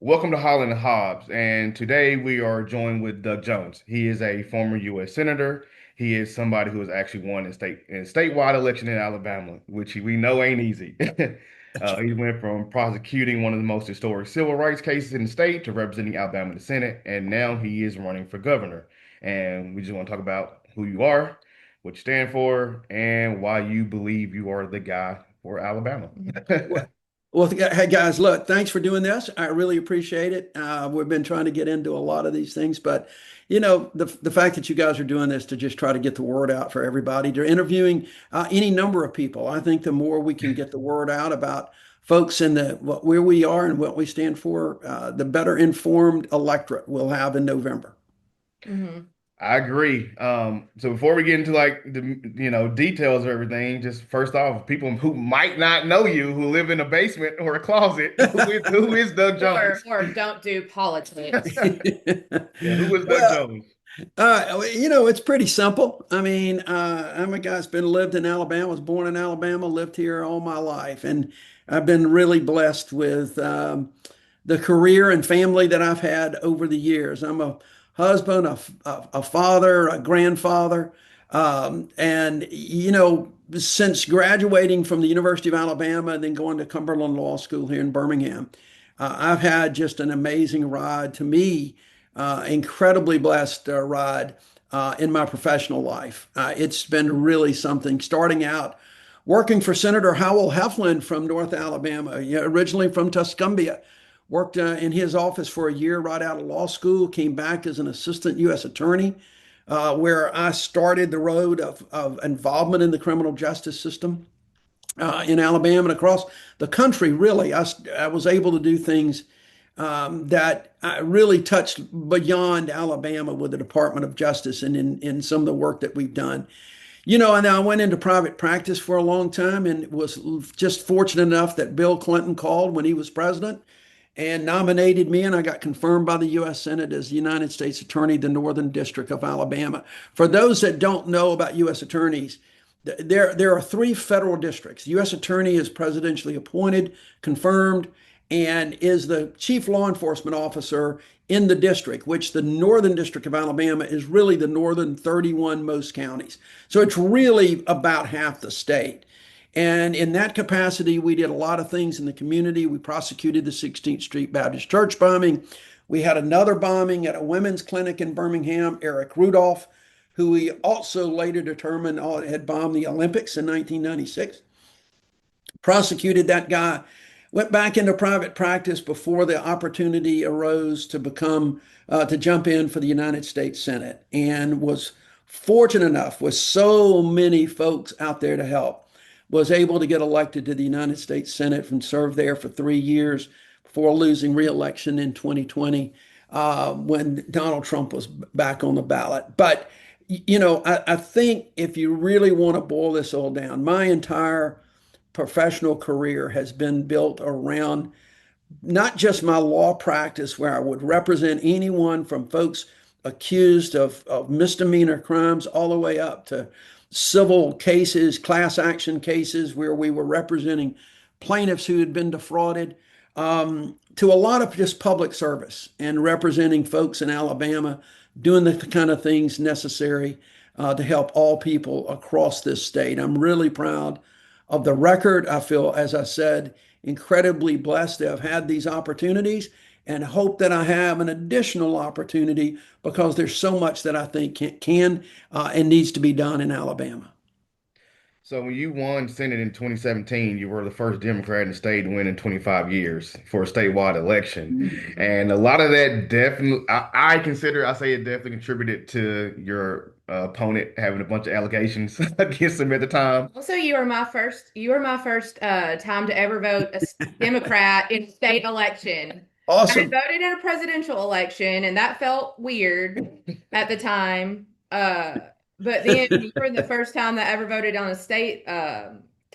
Welcome to Holland and Hobbs, and today we are joined with Doug Jones. He is a former U.S. Senator. He is somebody who has actually won a statewide election in Alabama, which we know ain't easy. That's He went from prosecuting one of the most historic civil rights cases in the state to representing Alabama in the Senate, and now he is running for governor. And we just want to talk about who you are, what you stand for, and why you believe you are the guy for Alabama. well, hey guys, look, thanks for doing this. I really appreciate it. We've been trying to get into a lot of these things, but the fact that you guys are doing this to just try to get the word out for everybody, they're interviewing any number of people. I think the more we can get the word out about folks in where we are and what we stand for, the better informed electorate we'll have in November. Hmm. I agree. So before we get into like the details of everything, just first off, people who might not know you, who live in a basement or a closet, who is Doug Or Jones? or don't do politics. Yeah, who is Doug Well, Jones? it's pretty simple. I mean, I'm a guy that's been lived in Alabama, was born in Alabama, lived here all my life, and I've been really blessed with the career and family that I've had over the years. I'm a husband, a father, a grandfather, and since graduating from the University of Alabama and then going to Cumberland Law School here in Birmingham, I've had just an amazing ride. To me, incredibly blessed ride in my professional life. It's been really something. Starting out working for Senator Howell Heflin from North Alabama, originally from Tuscumbia. Worked in his office for a year right out of law school, came back as an assistant U.S. attorney, where I started the road of involvement in the criminal justice system in Alabama and across the country. Really, I was able to do things that I really touched beyond Alabama with the Department of Justice and in some of the work that we've done. And I went into private practice for a long time and was just fortunate enough that Bill Clinton called when he was president and nominated me, and I got confirmed by the U.S. Senate as the United States Attorney, the Northern District of Alabama. For those that don't know about U.S. attorneys, there are three federal districts. The U.S. Attorney is presidentially appointed, confirmed, and is the chief law enforcement officer in the district, which the Northern District of Alabama is really the northern 31 most counties. So it's really about half the state. And in that capacity, we did a lot of things in the community. We prosecuted the 16th Street Baptist Church bombing. We had another bombing at a women's clinic in Birmingham, Eric Rudolph, who we also later determined had bombed the Olympics in 1996. Prosecuted that guy, went back into private practice before the opportunity arose to jump in for the United States Senate, and was fortunate enough with so many folks out there to help, was able to get elected to the United States Senate and served there for 3 years before losing re-election in 2020 when Donald Trump was back on the ballot. But I think if you really want to boil this all down, my entire professional career has been built around not just my law practice, where I would represent anyone from folks accused of misdemeanor crimes all the way up to civil cases, class action cases where we were representing plaintiffs who had been defrauded, to a lot of just public service and representing folks in Alabama, doing the kind of things necessary to help all people across this state. I'm really proud of the record. I feel, as I said, incredibly blessed to have had these opportunities and hope that I have an additional opportunity because there's so much that I think can and needs to be done in Alabama. So when you won Senate in 2017, you were the first Democrat in the state to win in 25 years for a statewide election. And a lot of that definitely, I say it definitely contributed to your opponent having a bunch of allegations against him at the time. Also, you were my first time to ever vote a Democrat in a state election. I had Awesome. voted in a presidential election, and that felt weird at the time. But then you were the first time that I ever voted on a state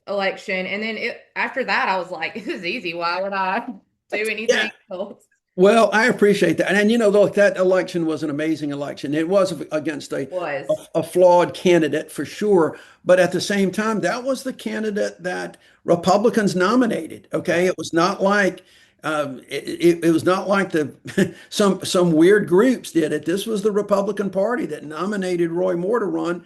election, and then after that, I was like, "This is easy. Why would I do Yeah. anything else?" Well, I appreciate that. And look, that election was an amazing election. It was against Was. a flawed candidate for sure. But at the same time, that was the candidate that Republicans nominated. Okay. It was not like It was not like some weird groups did it. This was the Republican Party that nominated Roy Moore to run.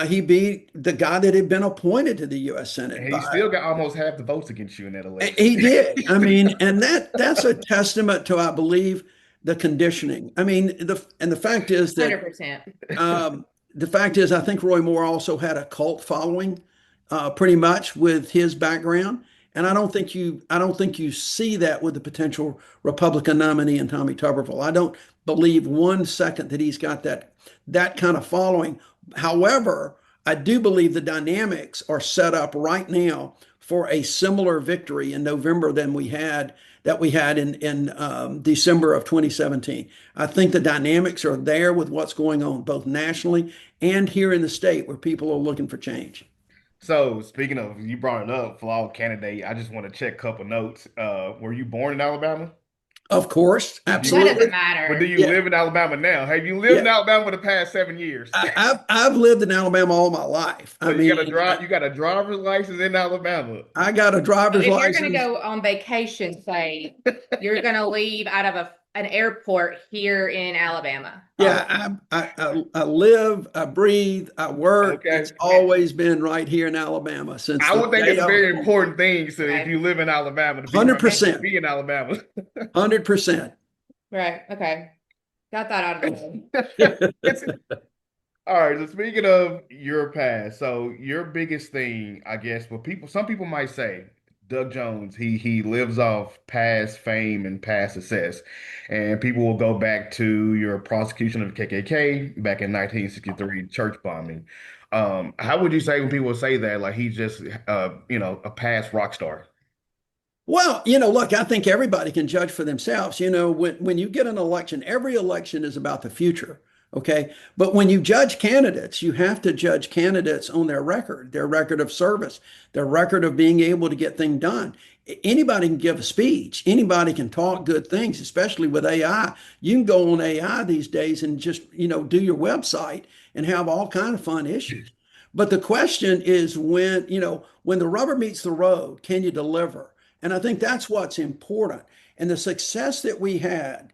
He beat the guy that had been appointed to the U.S. Senate And he by. still got almost half the votes against you in that election. He did. I mean, and that's a testament to, I believe, the conditioning. I mean, the fact is that 100%. the fact is, I think Roy Moore also had a cult following, pretty much with his background. And I don't think you see that with the potential Republican nominee in Tommy Tuberville. I don't believe 1 second that he's got that kind of following. However, I do believe the dynamics are set up right now for a similar victory in November than we had in December of 2017. I think the dynamics are there with what's going on both nationally and here in the state where people are looking for change. So speaking of, you brought it up, flawed candidate. I just want to check a couple notes. Were you born in Alabama? Of course, That absolutely. doesn't Or do matter. you Yeah, live in Alabama now? Have you lived in yeah. Alabama for the past 7 years? I've lived in Alabama all my life. So I you got a mean, drive, you got a driver's license in Alabama. I got a So driver's if you're going to license. go on vacation, say, you're going to leave out of an airport here in Alabama. Yeah, I live, I breathe, I work. Okay. It's always been right here in Alabama since I the would think day it's a I was very born. important thing. So if Okay. you live in Alabama, to be right, to 100%, be in Alabama. 100%. Right. Okay. Got that out of the way. It's- all right. So speaking of your past, so your biggest thing, I guess, what some people might say, Doug Jones, he lives off past fame and past success, and people will go back to your prosecution of KKK back in 1963 church bombing. How would you say when people say that, like he's just, a past rock star? Well, look, I think everybody can judge for themselves. When you get an election, every election is about the future. Okay. But when you judge candidates, you have to judge candidates on their record of service, their record of being able to get things done. Anybody can give a speech. Anybody can talk good things, especially with AI. You can go on AI these days and just, do your website and have all kind of fun issues. But the question is when the rubber meets the road, can you deliver? And I think that's what's important. And the success that we had,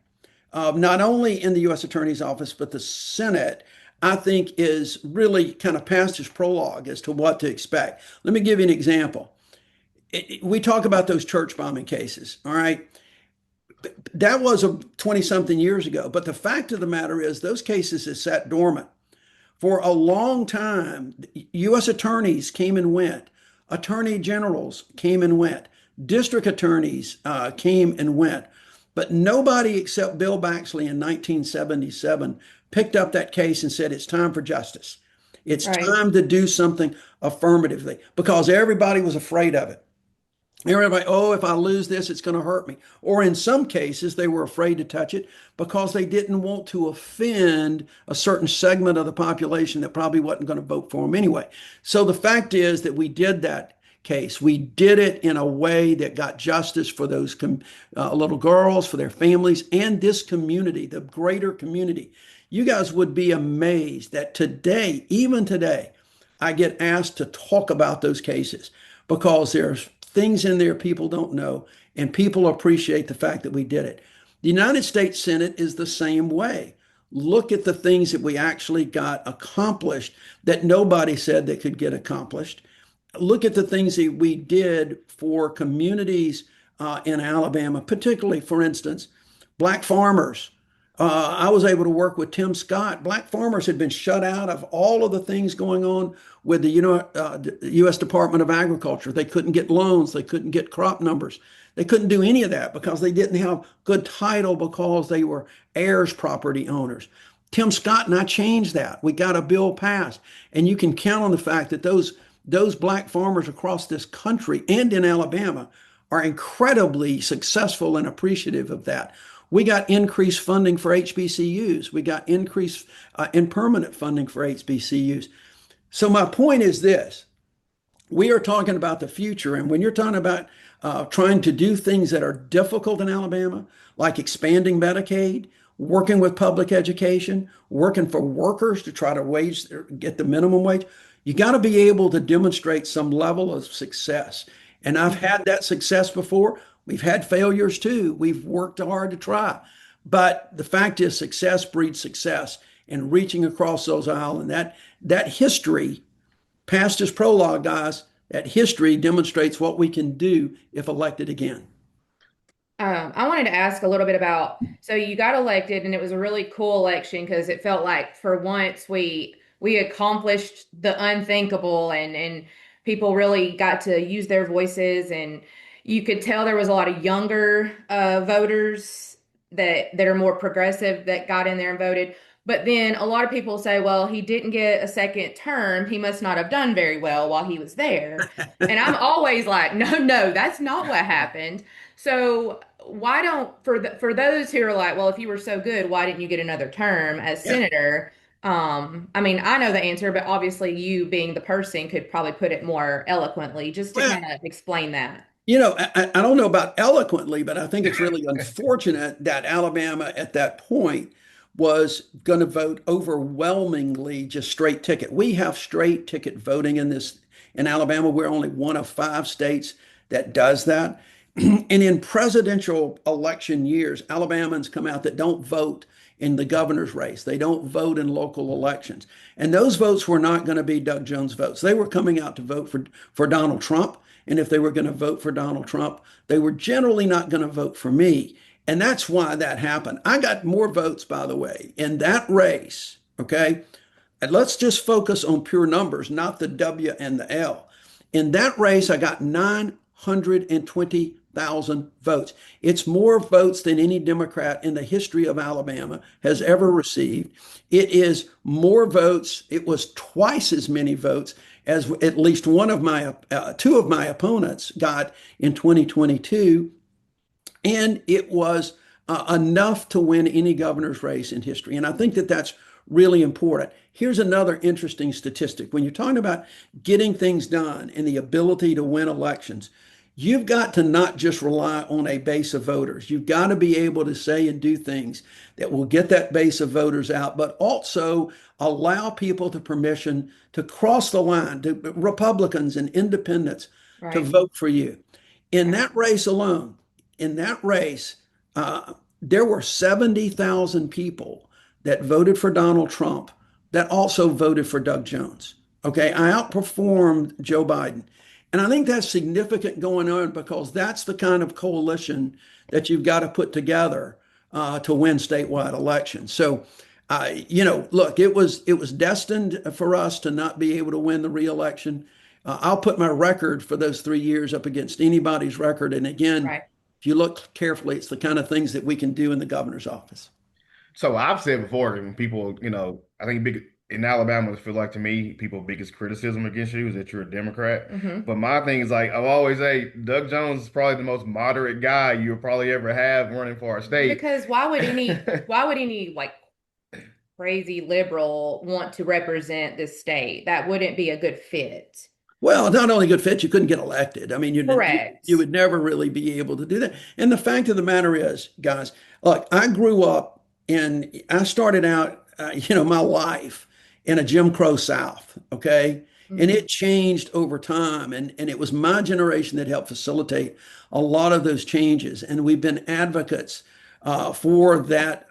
not only in the U.S. Attorney's Office, but the Senate, I think is really kind of past its prologue as to what to expect. Let me give you an example. We talk about those church bombing cases, all right? That was 20 something years ago. But the fact of the matter is, those cases have sat dormant. For a long time, U.S. attorneys came and went, attorney generals came and went, district attorneys came and went. But nobody except Bill Baxley in 1977 picked up that case and said, it's time for justice. It's Right. time to do something affirmatively because everybody was afraid of it. Everybody, oh, if I lose this, it's going to hurt me. Or in some cases, they were afraid to touch it because they didn't want to offend a certain segment of the population that probably wasn't going to vote for them anyway. So the fact is that we did that case. We did it in a way that got justice for those little girls, for their families, and this community, the greater community. You guys would be amazed that today, even today, I get asked to talk about those cases because there's things in there people don't know, and people appreciate the fact that we did it. The United States Senate is the same way. Look at the things that we actually got accomplished that nobody said they could get accomplished. Look at the things that we did for communities in Alabama, particularly, for instance, black farmers. I was able to work with Tim Scott. Black farmers had been shut out of all of the things going on with the U.S. Department of Agriculture. They couldn't get loans. They couldn't get crop numbers. They couldn't do any of that because they didn't have good title because they were heirs property owners. Tim Scott and I changed that. We got a bill passed. And you can count on the fact that those black farmers across this country and in Alabama are incredibly successful and appreciative of that. We got increased funding for HBCUs. We got increased and permanent funding for HBCUs. So my point is this. We are talking about the future. And when you're talking about trying to do things that are difficult in Alabama, like expanding Medicaid, working with public education, working for workers to try to get the minimum wage, you got to be able to demonstrate some level of success. And I've had that success before. We've had failures too. We've worked hard to try. But the fact is, success breeds success. And reaching across those aisles, and that history, past is prologue, guys, that history demonstrates what we can do if elected again. I wanted to ask a little bit about, so you got elected and it was a really cool election because it felt like for once we accomplished the unthinkable and people really got to use their voices and you could tell there was a lot of younger voters that are more progressive that got in there and voted. But then a lot of people say, well, he didn't get a second term. He must not have done very well while he was there. And I'm always like, no, no, that's not what happened. So why don't for those who are like, well, if you were so good, why didn't you get another term as Yeah. senator? I mean, I know the answer, but obviously you being the person could probably put it more eloquently just to Well, kind of explain that. I don't know about eloquently, but I think it's really unfortunate that Alabama at that point was going to vote overwhelmingly just straight ticket. We have straight ticket voting in Alabama. We're only one of 5 states that does that. And in presidential election years, Alabamans come out that don't vote in the governor's race. They don't vote in local elections. And those votes were not going to be Doug Jones votes. They were coming out to vote for Donald Trump. And if they were going to vote for Donald Trump, they were generally not going to vote for me. And that's why that happened. I got more votes, by the way, in that race. Okay. And let's just focus on pure numbers, not the W and the L. In that race, I got 920,000 votes. It's more votes than any Democrat in the history of Alabama has ever received. It is more votes. It was twice as many votes as at least two of my opponents got in 2022. And it was enough to win any governor's race in history. And I think that that's really important. Here's another interesting statistic. When you're talking about getting things done and the ability to win elections, you've got to not just rely on a base of voters. You've got to be able to say and do things that will get that base of voters out, but also allow people to permission to cross the line, to Republicans and independents to Right. vote for you. In Right. that race alone, in that race, there were 70,000 people that voted for Donald Trump that also voted for Doug Jones. Okay, I outperformed Joe Biden. And I think that's significant going on because that's the kind of coalition that you've got to put together to win statewide elections. So, look, it was destined for us to not be able to win the reelection. I'll put my record for those 3 years up against anybody's record. And again, Right. if you look carefully, it's the kind of things that we can do in the governor's office. So I've said before, when people, I think in Alabama, I feel like to me, people's biggest criticism against you is that you're a Democrat. Hmm. But my thing is like I've always say Doug Jones is probably the most moderate guy you'll probably ever have running for our state. Because why would any like crazy liberal want to represent this state? That wouldn't be a good fit. Well, not only good fit, you couldn't get elected. I mean, you Correct. would never really be able to do that. And the fact of the matter is, guys, look, I grew up and I started out, my life in a Jim Crow South. Okay. And Hmm. it changed over time. And it was my generation that helped facilitate a lot of those changes. And we've been advocates for that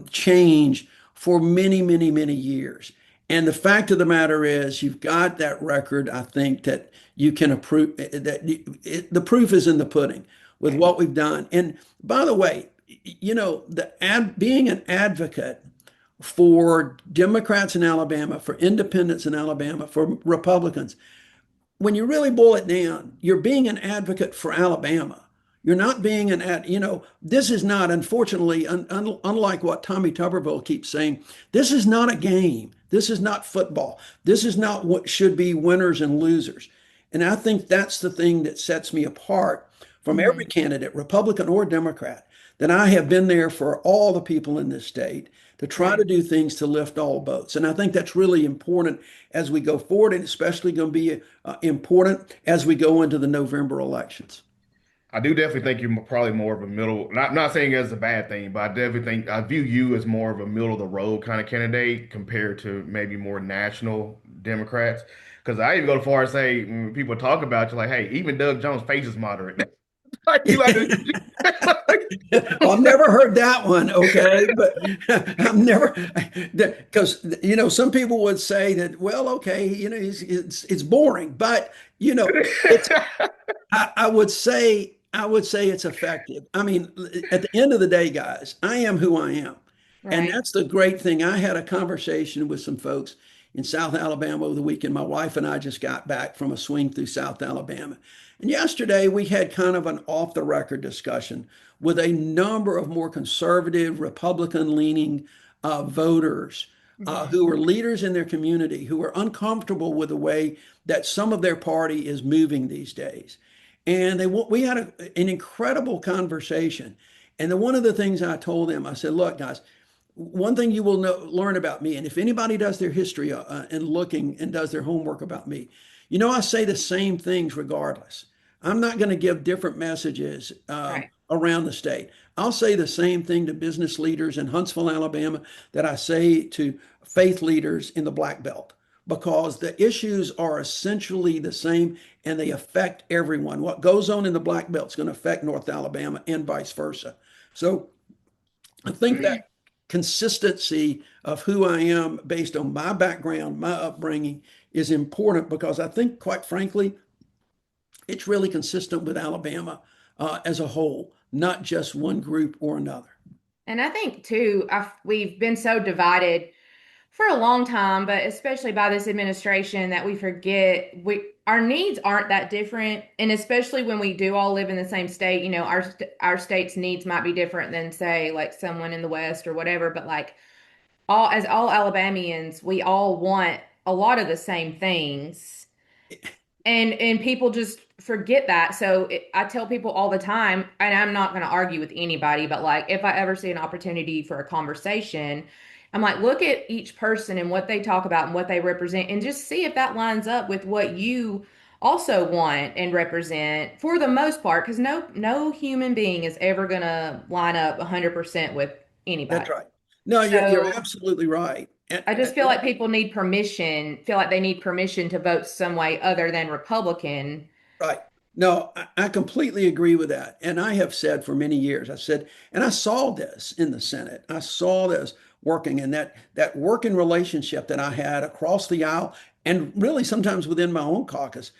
change for many, many, many years. And the fact of the matter is, you've got that record. I think that you can approve that the proof is in the pudding with Right. what we've done. And by the way, being an advocate for Democrats in Alabama, for independents in Alabama, for Republicans, when you really boil it down, you're being an advocate for Alabama. You're not being this is not, unfortunately, unlike what Tommy Tuberville keeps saying, this is not a game. This is not football. This is not what should be winners and losers. And I think that's the thing that sets me apart from every Hmm. candidate, Republican or Democrat, that I have been there for all the people in this state to try to Right. do things to lift all boats. And I think that's really important as we go forward, and especially going to be important as we go into the November elections. I do definitely think you're probably more of a middle. Not saying it's a bad thing, but I definitely think I view you as more of a middle of the road kind of candidate compared to maybe more national Democrats. Because I even go as far as say when people talk about you, like, hey, even Doug Jones' face is moderate. Like you like to, Well, I've never heard that one, okay, but I've never, because some people would say that, well, okay, it's boring, but it's I would say it's effective. I mean, at the end of the day, guys, I am who I am. And Right. that's the great thing. I had a conversation with some folks in South Alabama over the weekend. My wife and I just got back from a swing through South Alabama. And yesterday we had kind of an off the record discussion with a number of more conservative, Republican leaning voters Mhm. who are leaders in their community who are uncomfortable with the way that some of their party is moving these days. And we had an incredible conversation. And one of the things I told them, I said, look, guys, one thing you will learn about me, and if anybody does their history and looking and does their homework about me, I say the same things regardless. I'm not going to give different messages Right. around the state. I'll say the same thing to business leaders in Huntsville, Alabama, that I say to faith leaders in the Black Belt, because the issues are essentially the same and they affect everyone. What goes on in the Black Belt is going to affect North Alabama and vice versa. So I think that consistency of who I am based on my background, my upbringing is important, because I think, quite frankly, it's really consistent with Alabama as a whole, not just one group or another. And I think too, we've been so divided for a long time, but especially by this administration, that we forget our needs aren't that different. And especially when we do all live in the same state, our state's needs might be different than, say, like someone in the West or whatever. But like all Alabamians, we all want a lot of the same things. And people just forget that. So I tell people all the time, and I'm not going to argue with anybody, but like if I ever see an opportunity for a conversation, I'm like, look at each person and what they talk about and what they represent, and just see if that lines up with what you also want and represent for the most part, because no human being is ever going to line up 100% with That's anybody. right. No, you're So absolutely right. I just feel like people need permission, feel like they need permission to vote some way other than Republican. Right. No, I completely agree with that. And I have said for many years, I said, and I saw this in the Senate. I saw this working, and that working relationship that I had across the aisle, and really sometimes within my own caucus,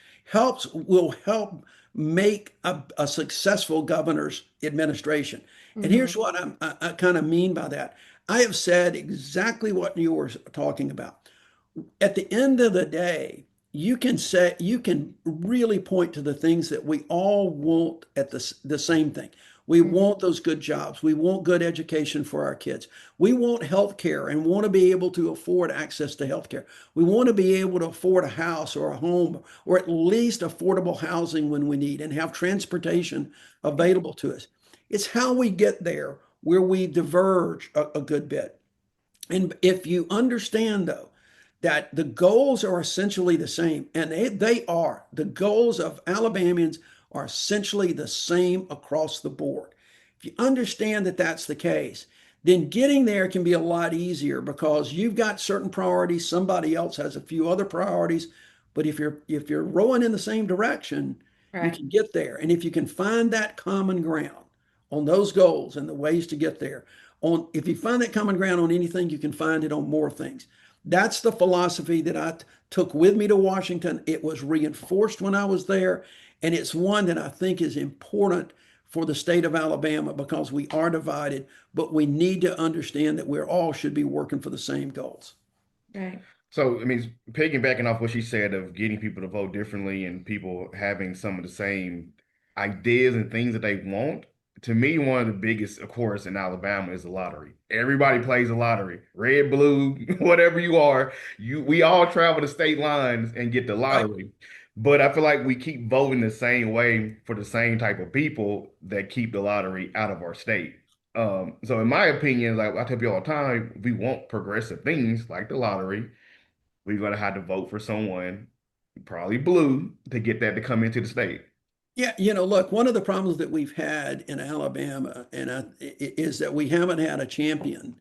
will help make a successful governor's administration. And Hmm. here's what I kind of mean by that. I have said exactly what you were talking about. At the end of the day, you can really point to the things that we all want at the same thing. We Hmm. want those good jobs. We want good education for our kids. We want health care and want to be able to afford access to health care. We want to be able to afford a house or a home, or at least affordable housing when we need, and have transportation available to us. It's how we get there where we diverge a good bit. And if you understand, though, that the goals are essentially the same, and they are, the goals of Alabamians are essentially the same across the board. If you understand that that's the case, then getting there can be a lot easier, because you've got certain priorities, somebody else has a few other priorities. But if you're rowing in the same direction, you Right. can get there. And if you can find that common ground on those goals and the ways to get there, if you find that common ground on anything, you can find it on more things. That's the philosophy that I took with me to Washington. It was reinforced when I was there, and it's one that I think is important for the state of Alabama, because we are divided, but we need to understand that we're all should be working for the same goals. Right. So, I mean, piggybacking off what she said of getting people to vote differently and people having some of the same ideas and things that they want, to me, one of the biggest, of course, in Alabama is the lottery. Everybody plays the lottery, red, blue, whatever you are. We all travel the state lines and get the Right? lottery. But I feel like we keep voting the same way for the same type of people that keep the lottery out of our state. So in my opinion, like I tell people all the time, we want progressive things like the lottery. We're gonna have to vote for someone, probably blue, to get that to come into the state. Yeah, look, one of the problems that we've had in Alabama is that we haven't had a champion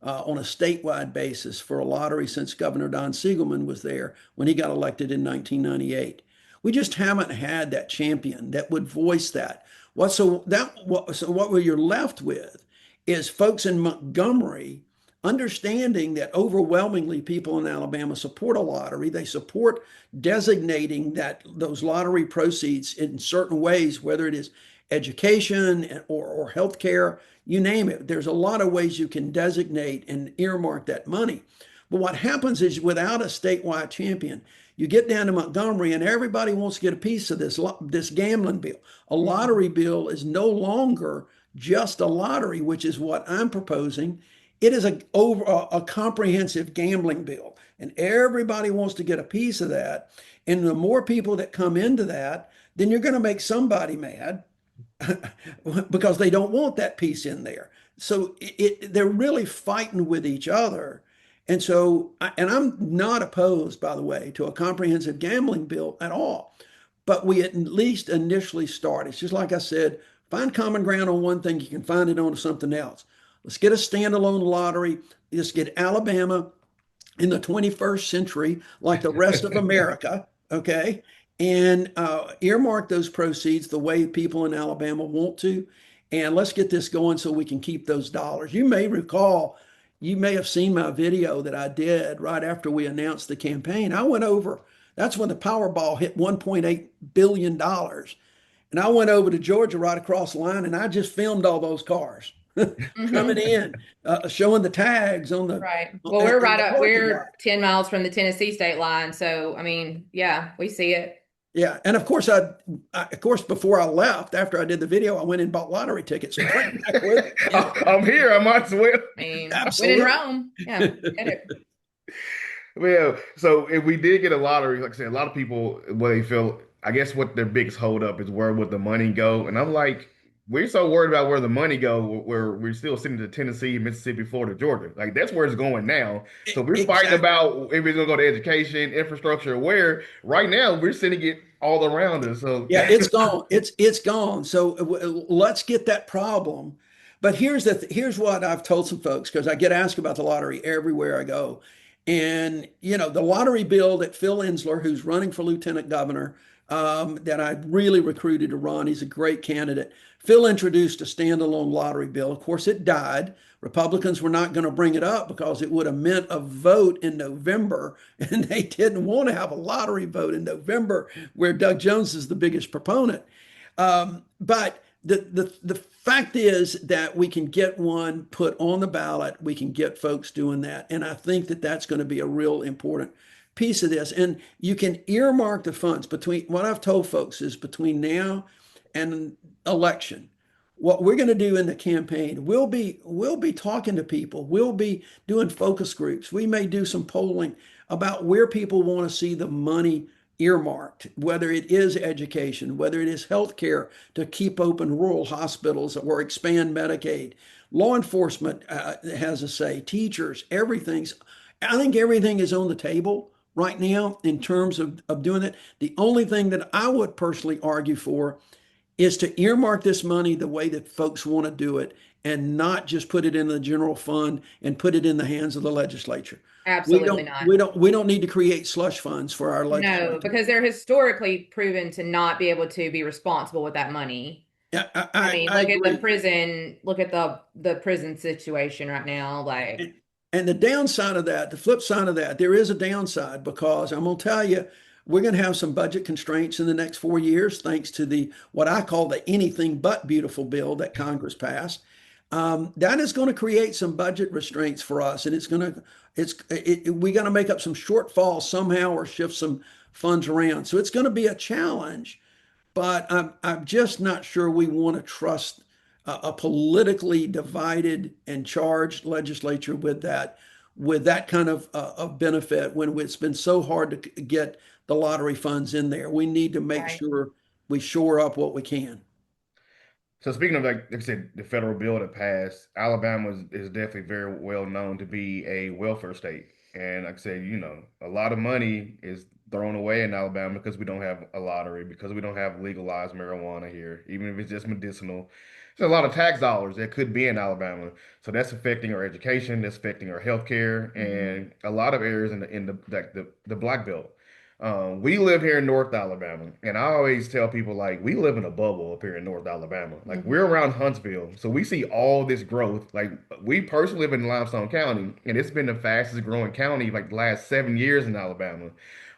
on a statewide basis for a lottery since Governor Don Siegelman was there when he got elected in 1998. We just haven't had that champion that would voice that. What you're left with is folks in Montgomery understanding that overwhelmingly people in Alabama support a lottery. They support designating that those lottery proceeds in certain ways, whether it is education or healthcare, you name it. There's a lot of ways you can designate and earmark that money. But what happens is without a statewide champion, you get down to Montgomery and everybody wants to get a piece of this gambling bill. A lottery bill is no longer just a lottery, which is what I'm proposing. It is a comprehensive gambling bill, and everybody wants to get a piece of that. And the more people that come into that, then you're going to make somebody mad because they don't want that piece in there. So they're really fighting with each other. And so, and I'm not opposed, by the way, to a comprehensive gambling bill at all. But we at least initially start. It's just like I said, find common ground on one thing, you can find it on something else. Let's get a standalone lottery. Let's get Alabama in the 21st century, like the rest of America, okay? And earmark those proceeds the way people in Alabama want to. And let's get this going so we can keep those dollars. You may recall, you may have seen my video that I did right after we announced the campaign. I went over, that's when the Powerball hit $1.8 billion. And I went over to Georgia right across the line and I just filmed all those cars coming in, showing the tags on the right. Well, we're right up, we're 10 miles from the Tennessee state line. So, I mean, yeah, we see it. Yeah, and of course, of course, before I left, after I did the video, I went and bought lottery tickets and went back with it. I'm here. I might as well. I mean, when in Rome, yeah, get it. Well, so if we did get a lottery, like I said, a lot of people, what they feel, I guess what their biggest hold up is where would the money go? And I'm like, we're so worried about where the money go, where we're still sitting to Tennessee, Mississippi, Florida, Georgia. Like that's where it's going now. So we're fighting about if it's gonna go to education, infrastructure, where right now we're sending it all around us. So yeah, it's gone. It's gone. So let's get that problem. But here's what I've told some folks because I get asked about the lottery everywhere I go. And the lottery bill that Phil Ensler, who's running for lieutenant governor, that I really recruited to run. He's a great candidate. Phil introduced a standalone lottery bill. Of course, it died. Republicans were not going to bring it up because it would have meant a vote in November, and they didn't want to have a lottery vote in November where Doug Jones is the biggest proponent. But the fact is that we can get one put on the ballot. We can get folks doing that. And I think that that's going to be a real important piece of this. And you can earmark the funds between what I've told folks is between now and election. What we're going to do in the campaign, we'll be talking to people. We'll be doing focus groups. We may do some polling about where people want to see the money earmarked, whether it is education, whether it is healthcare to keep open rural hospitals or expand Medicaid. Law enforcement has a say, teachers, I think everything is on the table right now in terms of doing it. The only thing that I would personally argue for is to earmark this money the way that folks want to do it and not just put it in the general fund and put it in the hands of the legislature. Absolutely not. We don't need to create slush funds for our legislature. No, because they're historically proven to not be able to be responsible with that money. Yeah, I mean, look at the prison, look at the prison situation right now. Like, and the downside of that, the flip side of that, there is a downside because I'm going to tell you, we're going to have some budget constraints in the next 4 years, thanks to what I call the anything but beautiful bill that Congress passed. That is going to create some budget restraints for us, and we got to make up some shortfalls somehow or shift some funds around. So it's going to be a challenge, but I'm just not sure we want to trust a politically divided and charged legislature with that kind of benefit when it's been so hard to get the lottery funds in there. We need to make sure we shore up what we can. So speaking of like I said, the federal bill that passed, Alabama is definitely very well known to be a welfare state. And like I said, a lot of money is thrown away in Alabama because we don't have a lottery, because we don't have legalized marijuana here, even if it's just medicinal. There's a lot of tax dollars that could be in Alabama. So that's affecting our education, that's affecting our healthcare, and a lot of areas in the Black Belt. We live here in North Alabama, and I always tell people like we live in a bubble up here in North Alabama. Like we're Mhm. around Huntsville, so we see all this growth. Like we personally live in Limestone County, and it's been the fastest growing county like the last 7 years in Alabama.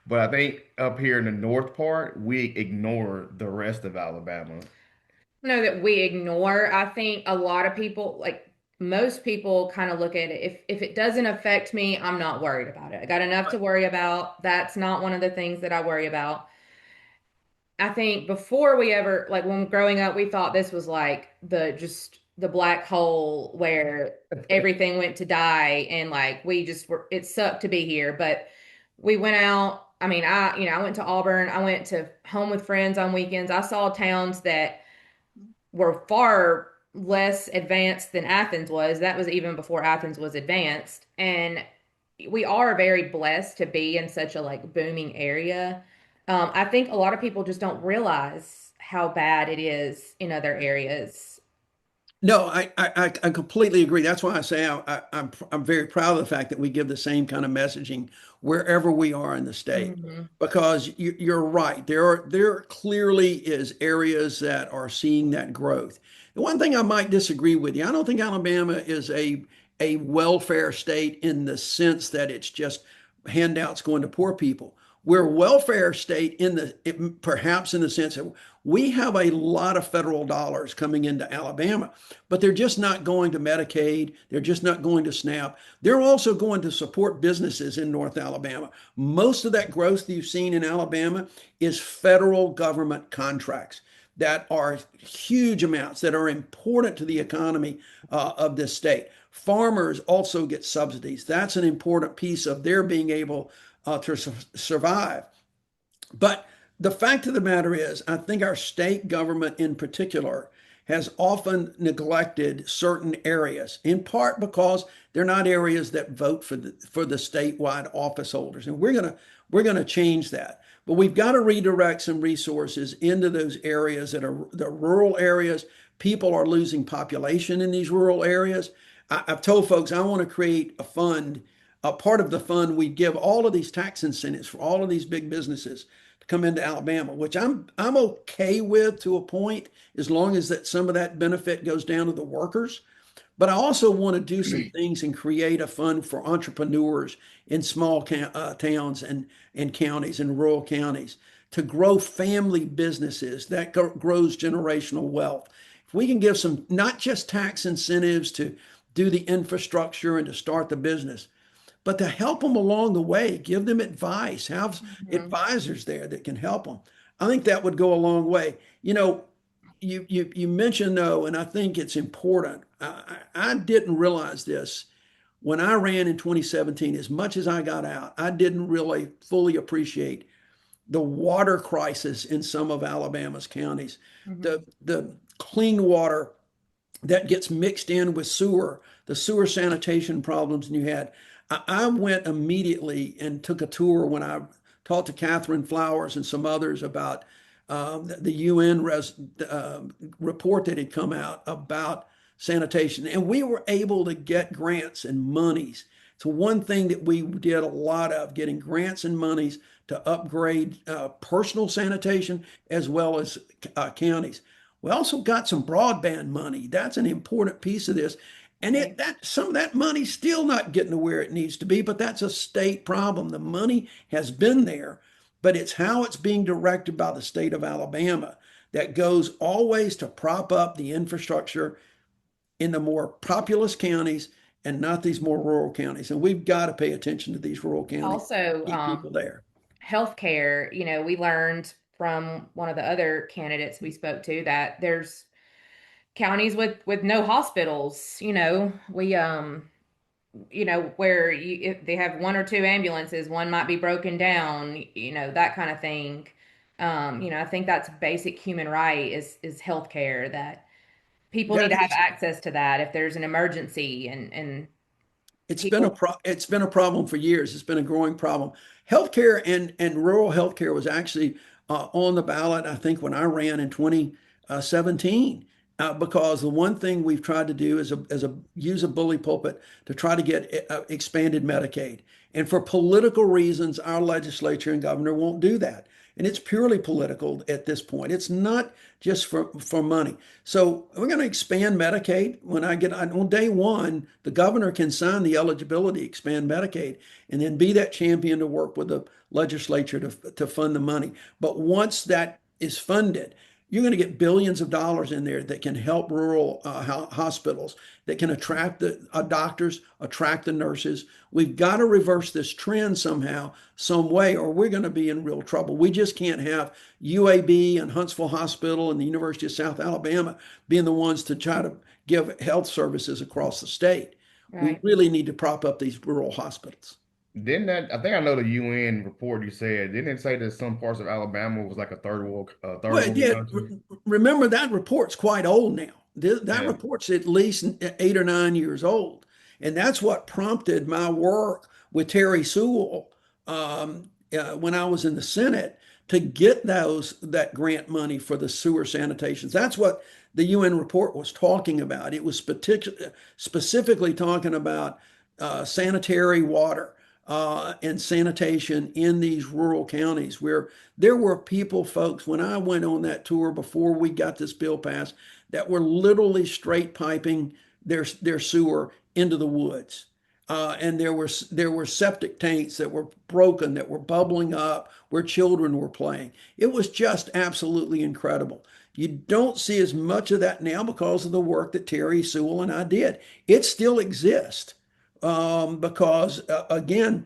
But I think up here in the north part, we ignore the rest of Alabama. Know that we ignore. I think a lot of people, like most people, kind of look at it. If it doesn't affect me, I'm not worried about it. I got enough to worry about. That's not one of the things that I worry about. I think before we ever, like when growing up, we thought this was like the black hole where everything went to die and like we just were, it sucked to be here. But we went out. I mean, I went to Auburn. I went to home with friends on weekends. I saw towns that were far less advanced than Athens was. That was even before Athens was advanced. And we are very blessed to be in such a like booming area. I think a lot of people just don't realize how bad it is in other areas. No, I completely agree. That's why I say I'm very proud of the fact that we give the same kind of messaging wherever we are in the state, Hmm. because you're right. There clearly is areas that are seeing that growth. The one thing I might disagree with you, I don't think Alabama is a welfare state in the sense that it's just handouts going to poor people. We're a welfare state perhaps in the sense that we have a lot of federal dollars coming into Alabama, but they're just not going to Medicaid. They're just not going to SNAP. They're also going to support businesses in North Alabama. Most of that growth that you've seen in Alabama is federal government contracts that are huge amounts that are important to the economy of this state. Farmers also get subsidies. That's an important piece of their being able to survive. But the fact of the matter is, I think our state government in particular has often neglected certain areas, in part because they're not areas that vote for the statewide office holders. And we're gonna change that. But we've got to redirect some resources into those areas that are the rural areas. People are losing population in these rural areas. I've told folks I want to create a fund. A part of the fund, we give all of these tax incentives for all of these big businesses to come into Alabama, which I'm okay with to a point, as long as that some of that benefit goes down to the workers. But I also want to do some things and create a fund for entrepreneurs in small towns and counties and rural counties to grow family businesses that grows generational wealth. If we can give some, not just tax incentives to do the infrastructure and to start the business, but to help them along the way, give them advice, have Mhm. advisors there that can help them. I think that would go a long way. You mentioned though, and I think it's important. I didn't realize this when I ran in 2017. As much as I got out, I didn't really fully appreciate the water crisis in some of Alabama's counties, Mhm. the clean water that gets mixed in with the sewer sanitation problems you had. I went immediately and took a tour when I talked to Catherine Flowers and some others about the UN report that had come out about sanitation. And we were able to get grants and monies. So one thing that we did a lot of, getting grants and monies to upgrade personal sanitation as well as counties. We also got some broadband money. That's an important piece of this. And Right. that some of that money's still not getting to where it needs to be, but that's a state problem. The money has been there, but it's how it's being directed by the state of Alabama that goes always to prop up the infrastructure in the more populous counties and not these more rural counties. And we've got to pay attention to these rural counties, Also, keep people there. healthcare, we learned from one of the other candidates we spoke to that there's counties with no hospitals. Where if they have one or two ambulances, one might be broken down, that kind of thing. I think that's basic human right is healthcare, that people need That to have is access to that if there's an emergency and people. It's been a problem for years. It's been a growing problem. Healthcare and rural healthcare was actually on the ballot, I think, when I ran in 2017. because the one thing we've tried to do is use a bully pulpit to try to get expanded Medicaid. And for political reasons, our legislature and governor won't do that. And it's purely political at this point. It's not just for money. So we're going to expand Medicaid. On day one, the governor can sign the eligibility, expand Medicaid, and then be that champion to work with the legislature to fund the money. But once that is funded, you're going to get billions of dollars in there that can help rural hospitals, that can attract the doctors, attract the nurses. We've got to reverse this trend somehow, some way, or we're going to be in real trouble. We just can't have UAB and Huntsville Hospital and the University of South Alabama being the ones to try to give health services across the state. Right. We really need to prop up these rural hospitals. I think I know the UN report you said, didn't it say that some parts of Alabama was like a third Well, world yeah, country? remember that report's quite old now. That Yeah. report's at least 8 or 9 years old. And that's what prompted my work with Terry Sewell when I was in the Senate to get that grant money for the sewer sanitations. That's what the UN report was talking about. It was specifically talking about sanitary water and sanitation in these rural counties where there were folks, when I went on that tour before we got this bill passed, that were literally straight piping their sewer into the woods. And there were septic tanks that were broken, that were bubbling up where children were playing. It was just absolutely incredible. You don't see as much of that now because of the work that Terry Sewell and I did. It still exists because, again,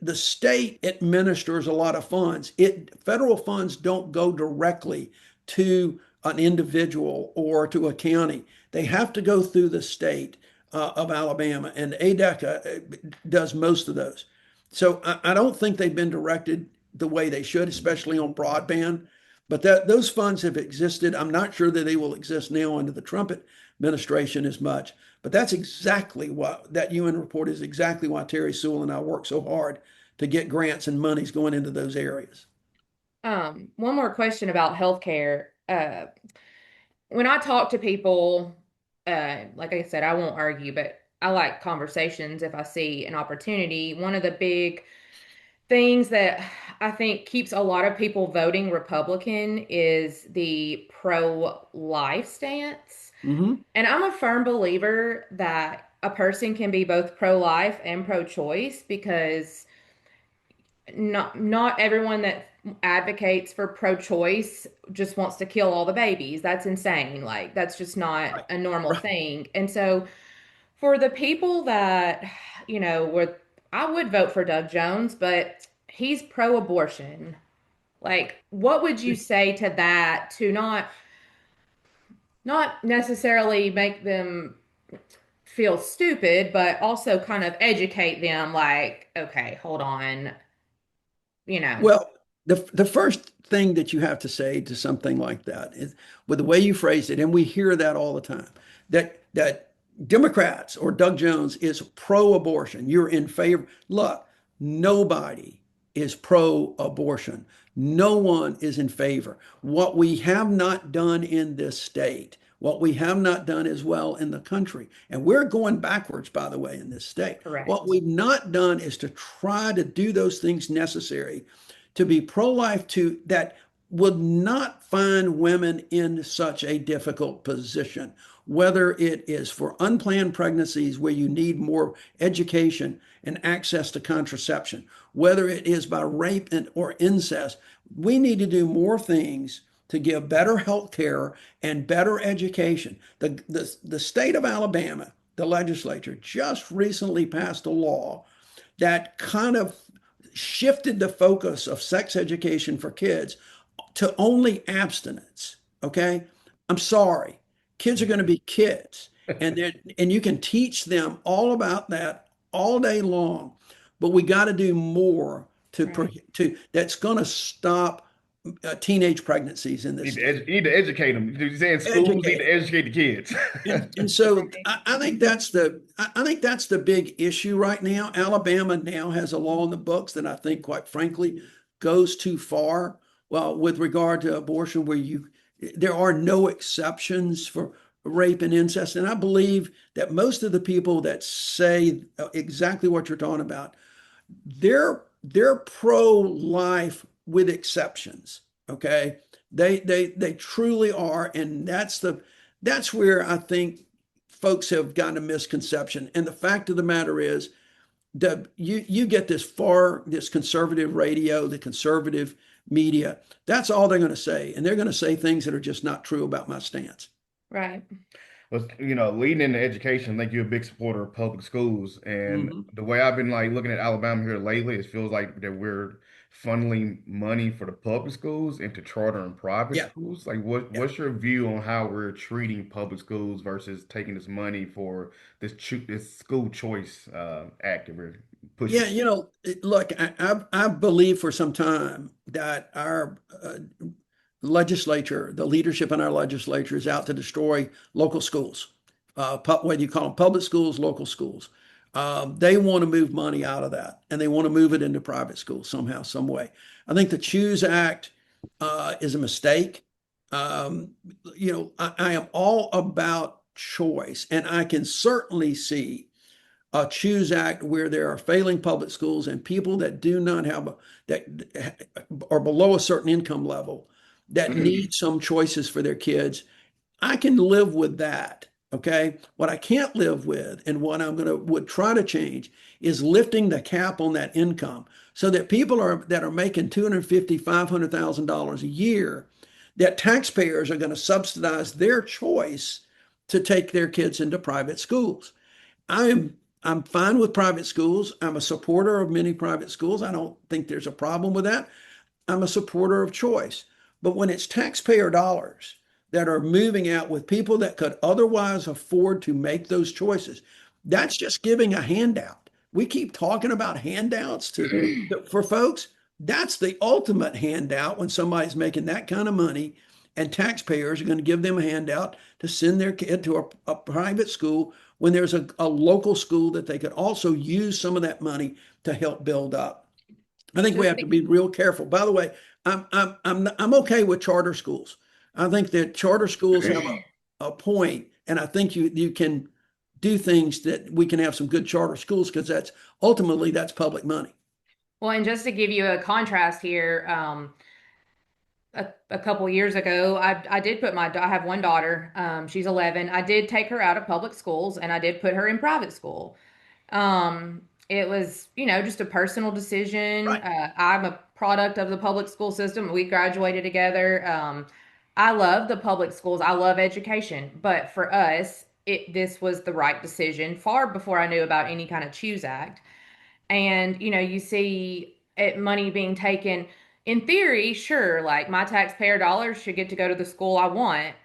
the state administers a lot of funds. Federal funds don't go directly to an individual or to a county. They have to go through the state of Alabama, and ADECA does most of those. So I don't think they've been directed the way they should, especially on broadband. But those funds have existed. I'm not sure that they will exist now under the Trump administration as much. But that's exactly what that UN report is, exactly why Terry Sewell and I work so hard to get grants and monies going into those areas. One more question about healthcare. When I talk to people, like I said, I won't argue, but I like conversations if I see an opportunity. One of the big things that I think keeps a lot of people voting Republican is the pro-life stance. Mm-hmm. And I'm a firm believer that a person can be both pro-life and pro-choice because not everyone that advocates for pro-choice just wants to kill all the babies. That's insane. Like that's just not a normal thing. And so for the people that, I would vote for Doug Jones, but he's pro-abortion. Like, what would you say to that to not necessarily make them feel stupid, but also kind of educate them like, okay, hold on, Well, the first thing that you have to say to something like that is with the way you phrased it, and we hear that all the time, that Democrats or Doug Jones is pro-abortion. You're in favor. Look, nobody is pro-abortion. No one is in favor. What we have not done in this state, what we have not done as well in the country, and we're going backwards, by the way, in this state. Correct. What we've not done is to try to do those things necessary to be pro-life that would not find women in such a difficult position, whether it is for unplanned pregnancies where you need more education and access to contraception, whether it is by rape or incest. We need to do more things to give better health care and better education. The state of Alabama, the legislature, just recently passed a law that kind of shifted the focus of sex education for kids to only abstinence. Okay? I'm sorry. Kids are going to be kids, and you can teach them all about that all day long. But we got to do more that's going to stop teenage pregnancies in this. You need to educate them. You're saying schools need to educate the kids. And so I think that's the big issue right now. Alabama now has a law in the books that I think, quite frankly, goes too far. Well, with regard to abortion, where there are no exceptions for rape and incest. And I believe that most of the people that say exactly what you're talking about, they're pro-life with exceptions. Okay. They truly are. And that's where I think folks have gotten a misconception. And the fact of the matter is, you get this conservative radio, the conservative media, that's all they're going to say. And they're going to say things that are just not true about my stance. Right. Well, leading into education, I think you're a big supporter of public schools. And Mhm. the way I've been like looking at Alabama here lately, it feels like that we're funneling money for the public schools into charter and private Yeah. schools. Like Yeah. what's your view on how we're treating public schools versus taking this money for this school choice act that we're pushing? Yeah, look, I believe for some time that our legislature, the leadership in our legislature, is out to destroy local schools, whether you call them public schools, local schools. They want to move money out of that, and they want to move it into private schools somehow, some way. I think the Choose Act is a mistake. Um, I am all about choice, and I can certainly see a Choose Act where there are failing public schools and people that do not have that are below a certain income level that need some choices for their kids. I can live with that. Okay. What I can't live with and what would try to change is lifting the cap on that income so that people that are making $250,000, $500,000 a year, that taxpayers are going to subsidize their choice to take their kids into private schools. I am I'm fine with private schools. I'm a supporter of many private schools. I don't think there's a problem with that. I'm a supporter of choice. But when it's taxpayer dollars that are moving out with people that could otherwise afford to make those choices, that's just giving a handout. We keep talking about handouts for folks. That's the ultimate handout when somebody's making that kind of money and taxpayers are going to give them a handout to send their kid to a private school when there's a local school that they could also use some of that money to help build up. I think we Just have to be real careful. By the way, I'm okay with charter schools. I think that charter schools have a point, and I think you can do things that we can have some good charter schools because that's public money. well, and just to give you a contrast here, a couple years ago, I did put I have one daughter. She's 11. I did take her out of public schools and I did put her in private school. It was, just a personal decision. Right. I'm a product of the public school system. We graduated together. I love the public schools. I love education, but for us, this was the right decision far before I knew about any kind of Choose Act. And you see money being taken. In theory, sure, like my taxpayer dollars should get to go to the school I want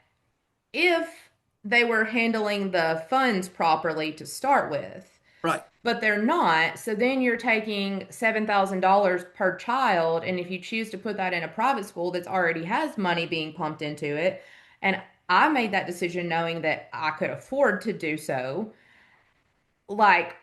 if they were handling the funds properly to start with. Right. But they're not. So then you're taking $7,000 per child. And if you choose to put that in a private school that's already has money being pumped into it, and I made that decision knowing that I could afford to do so, like,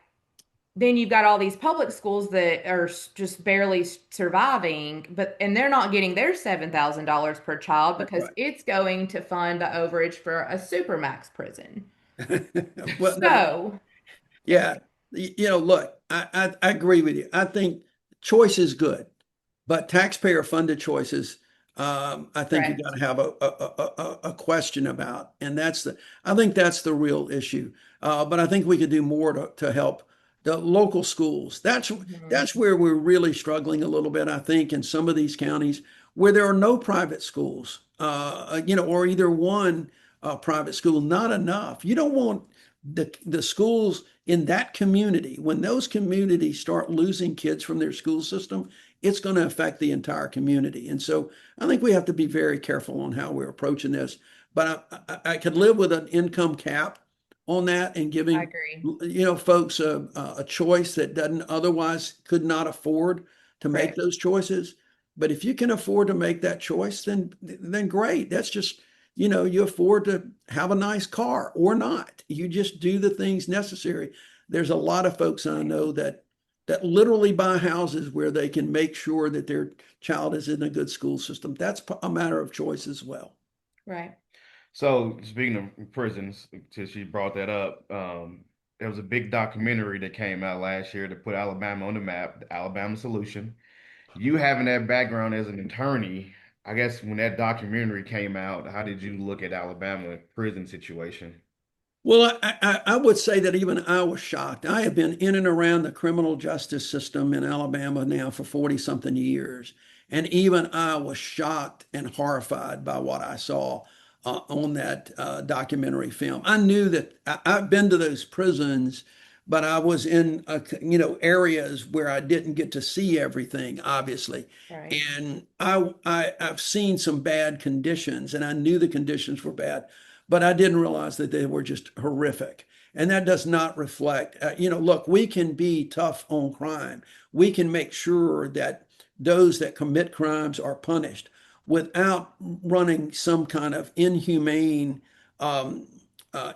then you've got all these public schools that are just barely surviving, and they're not getting their $7,000 per child because Right. it's going to fund the overage for a supermax prison. Well, no, So, yeah, look, I agree with you. I think choice is good, but taxpayer funded choices, I think you got correct. to have a question about, and I think that's the real issue. But I think we could do more to help the local schools. Mhm. That's where we're really struggling a little bit. I think in some of these counties where there are no private schools, or either one private school, not enough. You don't want the schools in that community, when those communities start losing kids from their school system, it's going to affect the entire community. And so I think we have to be very careful on how we're approaching this. But I could live with an income cap on that and I giving agree. folks a choice that doesn't otherwise could not afford to make Correct. those choices. But if you can afford to make that choice, then great. That's just you afford to have a nice car or not. You just do the things necessary. There's a lot of folks I know that literally buy houses where they can make sure that their child is in a good school system. That's a matter of choice as well. Right. So speaking of prisons, since you brought that up, there was a big documentary that came out last year to put Alabama on the map, the Alabama Solution. You having that background as an attorney, I guess when that documentary came out, how did you look at Alabama prison situation? Well, I would say that even I was shocked. I have been in and around the criminal justice system in Alabama now for 40 something years. And even I was shocked and horrified by what I saw on that documentary film. I knew that I've been to those prisons, but I was in, areas where I didn't get to see everything, obviously. Right. And I've seen some bad conditions, and I knew the conditions were bad, but I didn't realize that they were just horrific. And that does not reflect, look, we can be tough on crime. We can make sure that those that commit crimes are punished without running some kind of inhumane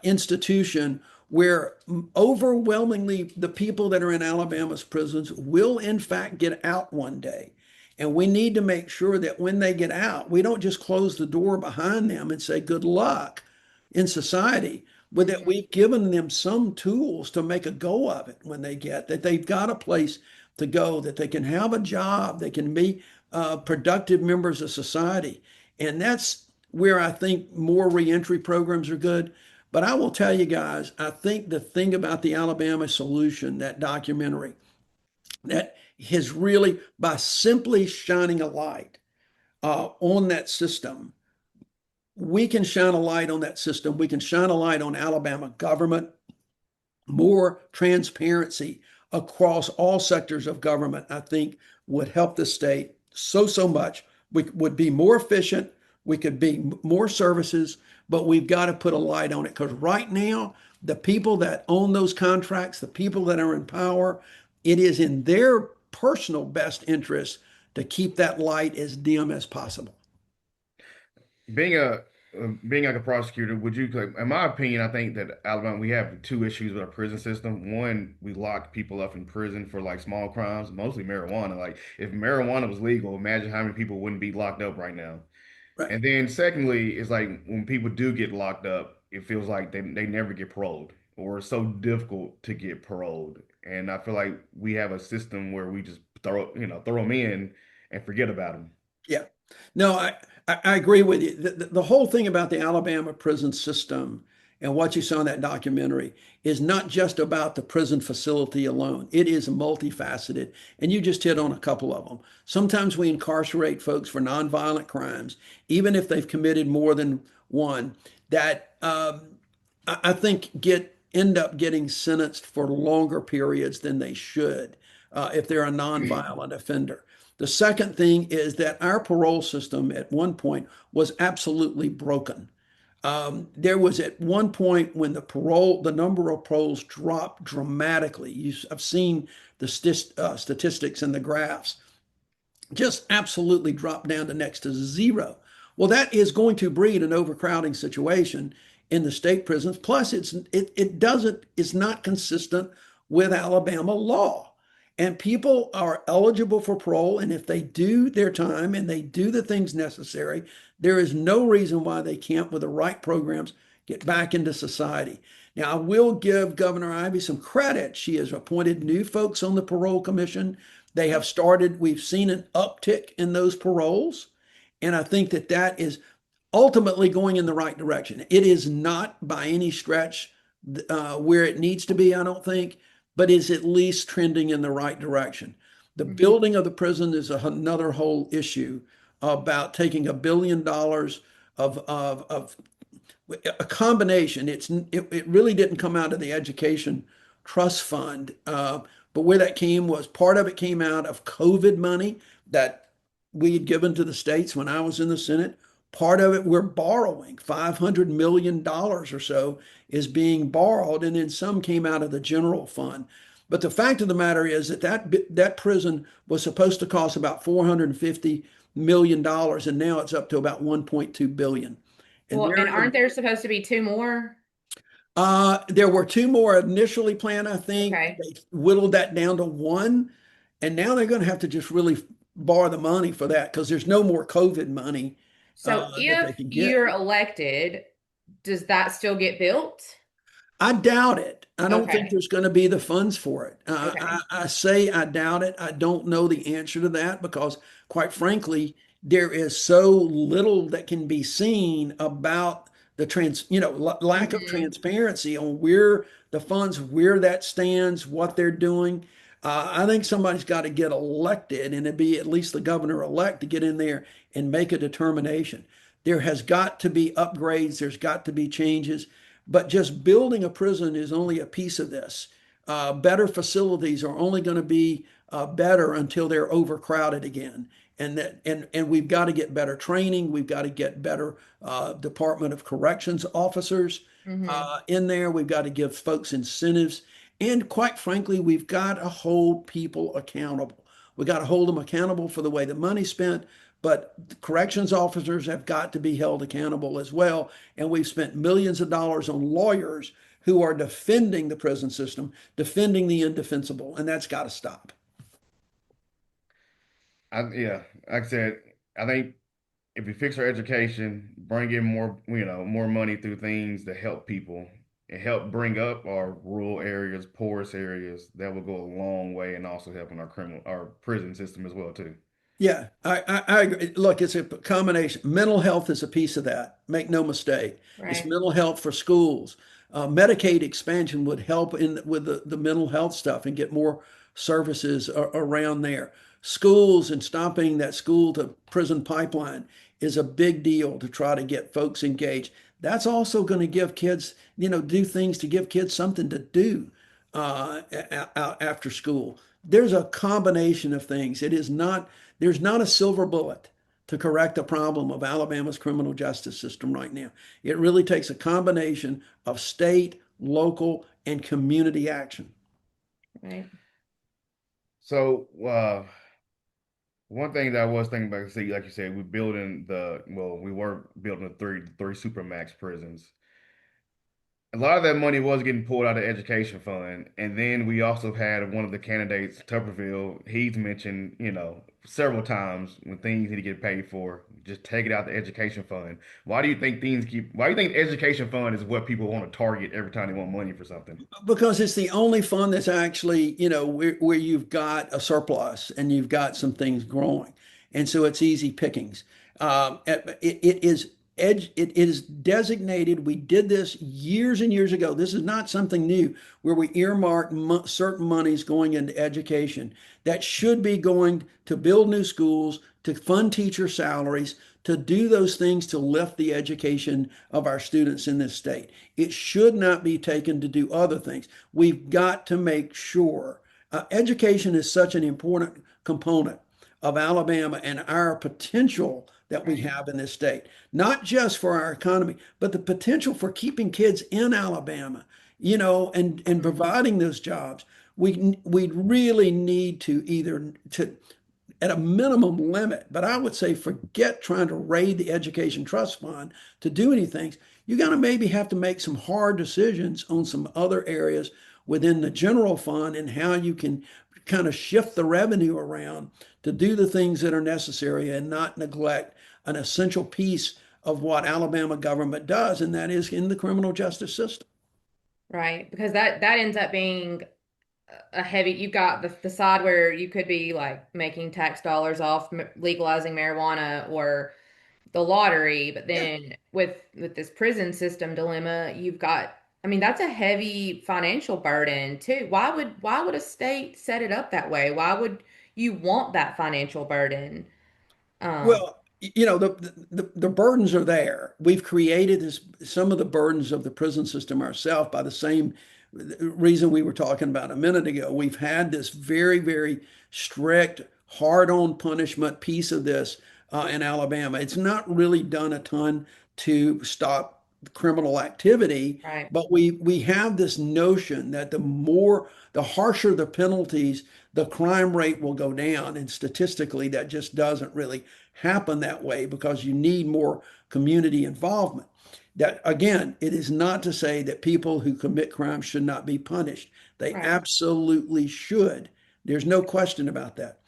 institution where overwhelmingly the people that are in Alabama's prisons will, in fact, get out one day. And we need to make sure that when they get out, we don't just close the door behind them and say, good luck in society, but that Mhm. we've given them some tools to make a go of it when they get that they've got a place to go, that they can have a job, they can be productive members of society. And that's where I think more reentry programs are good. But I will tell you guys, I think the thing about the Alabama Solution, that documentary, that has really, by simply shining a light on that system, we can shine a light on that system. We can shine a light on Alabama government, more transparency across all sectors of government, I think would help the state so much. We would be more efficient. We could be more services, but we've got to put a light on it because right now, the people that own those contracts, the people that are in power, it is in their personal best interest to keep that light as dim as possible. Being a being like a prosecutor, would you, like, in my opinion, I think that Alabama, we have two issues with our prison system. One, we lock people up in prison for like small crimes, mostly marijuana. Like if marijuana was legal, imagine how many people wouldn't be locked up right now. Right. And then secondly, it's like when people do get locked up, it feels like they never get paroled or it's so difficult to get paroled. And I feel like we have a system where we just throw them in and forget about them. Yeah. No, I agree with you. The whole thing about the Alabama prison system and what you saw in that documentary is not just about the prison facility alone. It is multifaceted. And you just hit on a couple of them. Sometimes we incarcerate folks for nonviolent crimes, even if they've committed more than one, that I think end up getting sentenced for longer periods than they should if they're a nonviolent offender. The second thing is that our parole system at one point was absolutely broken. There was at one point when the number of paroles dropped dramatically. I've seen the statistics and the graphs just absolutely drop down to next to zero. Well, that is going to breed an overcrowding situation in the state prisons. Plus, it's not consistent with Alabama law. And people are eligible for parole, and if they do their time and they do the things necessary, there is no reason why they can't, with the right programs, get back into society. Now, I will give Governor Ivey some credit. She has appointed new folks on the parole commission. We've seen an uptick in those paroles. And I think that that is ultimately going in the right direction. It is not by any stretch where it needs to be, I don't think, but is at least trending in the right direction. The Mhm. building of the prison is another whole issue about taking $1 billion of a combination. It really didn't come out of the education trust fund, but where that came was part of it came out of COVID money that we had given to the states when I was in the Senate. Part of it we're borrowing. $500 million or so is being borrowed, and then some came out of the general fund. But the fact of the matter is that prison was supposed to cost about $450 million, and now it's up to about 1.2 billion. And Well, and there aren't there supposed to be two more? there were two more initially planned, I think. Okay. They whittled that down to one. And now they're going to have to just really borrow the money for that because there's no more COVID money. So that they if can get. you're elected, does that still get built? I doubt it. I don't think Okay. there's going to be the funds for it. Okay. I say I doubt it. I don't know the answer to that because, quite frankly, there is so little that can be seen about the lack of Hmm. transparency on where the funds, where that stands, what they're doing. I think somebody's got to get elected, and it'd be at least the governor elect to get in there and make a determination. There has got to be upgrades. There's got to be changes. But just building a prison is only a piece of this. Better facilities are only going to be better until they're overcrowded again. And we've got to get better training. We've got to get better Department of Corrections officers Hmm. in there. We've got to give folks incentives. And quite frankly, we've got to hold people accountable. We got to hold them accountable for the way the money's spent, but corrections officers have got to be held accountable as well. And we've spent millions of dollars on lawyers who are defending the prison system, defending the indefensible, and that's got to stop. Yeah, like I said, I think if we fix our education, bring in more, more money through things to help people and help bring up our rural areas, poorest areas, that will go a long way and also helping our prison system as well too. Yeah, I agree. Look, it's a combination. Mental health is a piece of that. Make no mistake. It's Right. mental health for schools. Medicaid expansion would help in with the mental health stuff and get more services around there. Schools and stopping that school to prison pipeline is a big deal to try to get folks engaged. That's also going to give kids, do things to give kids something to do after school. There's a combination of things. There's not a silver bullet to correct the problem of Alabama's criminal justice system right now. It really takes a combination of state, local, and community action. Right. So, one thing that I was thinking about, see, like you said, we were building the three supermax prisons. A lot of that money was getting pulled out of the education fund. And then we also had one of the candidates, Tupperville, he's mentioned, several times when things need to get paid for, just take it out the education fund. Why do you think the education fund is what people want to target every time they want money for something? Because it's the only fund that's actually, where you've got a surplus and you've got some things growing. And so it's easy pickings. It is designated. We did this years and years ago. This is not something new where we earmark certain monies going into education that should be going to build new schools, to fund teacher salaries, to do those things to lift the education of our students in this state. It should not be taken to do other things. We've got to make sure education is such an important component of Alabama and our potential that we Right. have in this state, not just for our economy, but the potential for keeping kids in Alabama, and Mhm. providing those jobs. We really need to either to at a minimum limit, but I would say forget trying to raid the education trust fund to do anything. You got to maybe have to make some hard decisions on some other areas within the general fund and how you can kind of shift the revenue around to do the things that are necessary and not neglect an essential piece of what Alabama government does, and that is in the criminal justice system. Right. Because that ends up being a heavy, you've got the side where you could be like making tax dollars off legalizing marijuana or the lottery, but Yeah. then with this prison system dilemma, you've got, I mean, that's a heavy financial burden too. Why would a state set it up that way? Why would you want that financial burden? Um, Well, the burdens are there. We've created some of the burdens of the prison system ourselves by the same reason we were talking about a minute ago. We've had this very, very strict, hard-on punishment piece of this in Alabama. It's not really done a ton to stop criminal activity, right, but we have this notion that the harsher the penalties, the crime rate will go down. And statistically, that just doesn't really happen that way because you need more community involvement. That again, it is not to say that people who commit crimes should not be punished. They right, absolutely should. There's no question about that.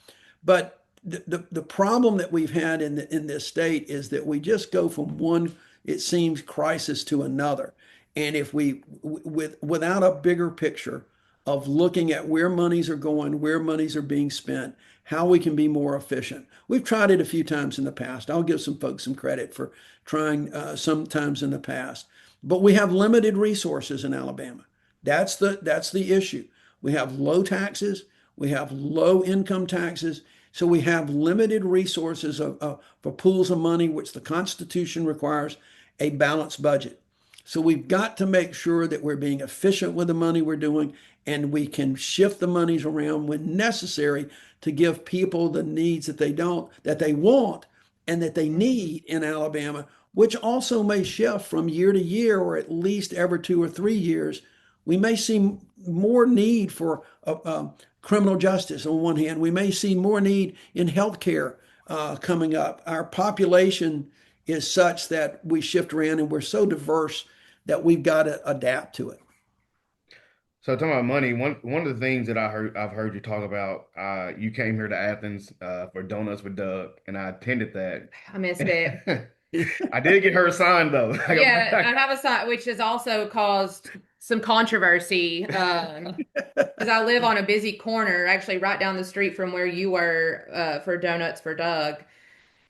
But the problem that we've had in this state is that we just go from one, it seems, crisis to another. And if without a bigger picture of looking at where monies are going, where monies are being spent, how we can be more efficient. We've tried it a few times in the past. I'll give some folks some credit for trying sometimes in the past. But we have limited resources in Alabama. That's the issue. We have low taxes. We have low income taxes. So we have limited resources for pools of money, which the Constitution requires a balanced budget. So we've got to make sure that we're being efficient with the money we're doing, and we can shift the monies around when necessary to give people the needs that they want and that they need in Alabama, which also may shift from year to year, or at least every 2 or 3 years. We may see more need for criminal justice on one hand. We may see more need in healthcare coming up. Our population is such that we shift around, and we're so diverse that we've got to adapt to it. So talking about money, one of the things that I've heard you talk about, you came here to Athens for Donuts with Doug, and I attended that. I missed it. I did get her a sign though. Yeah, I have a sign, which has also caused some controversy because I live on a busy corner, actually right down the street from where you were for Donuts for Doug.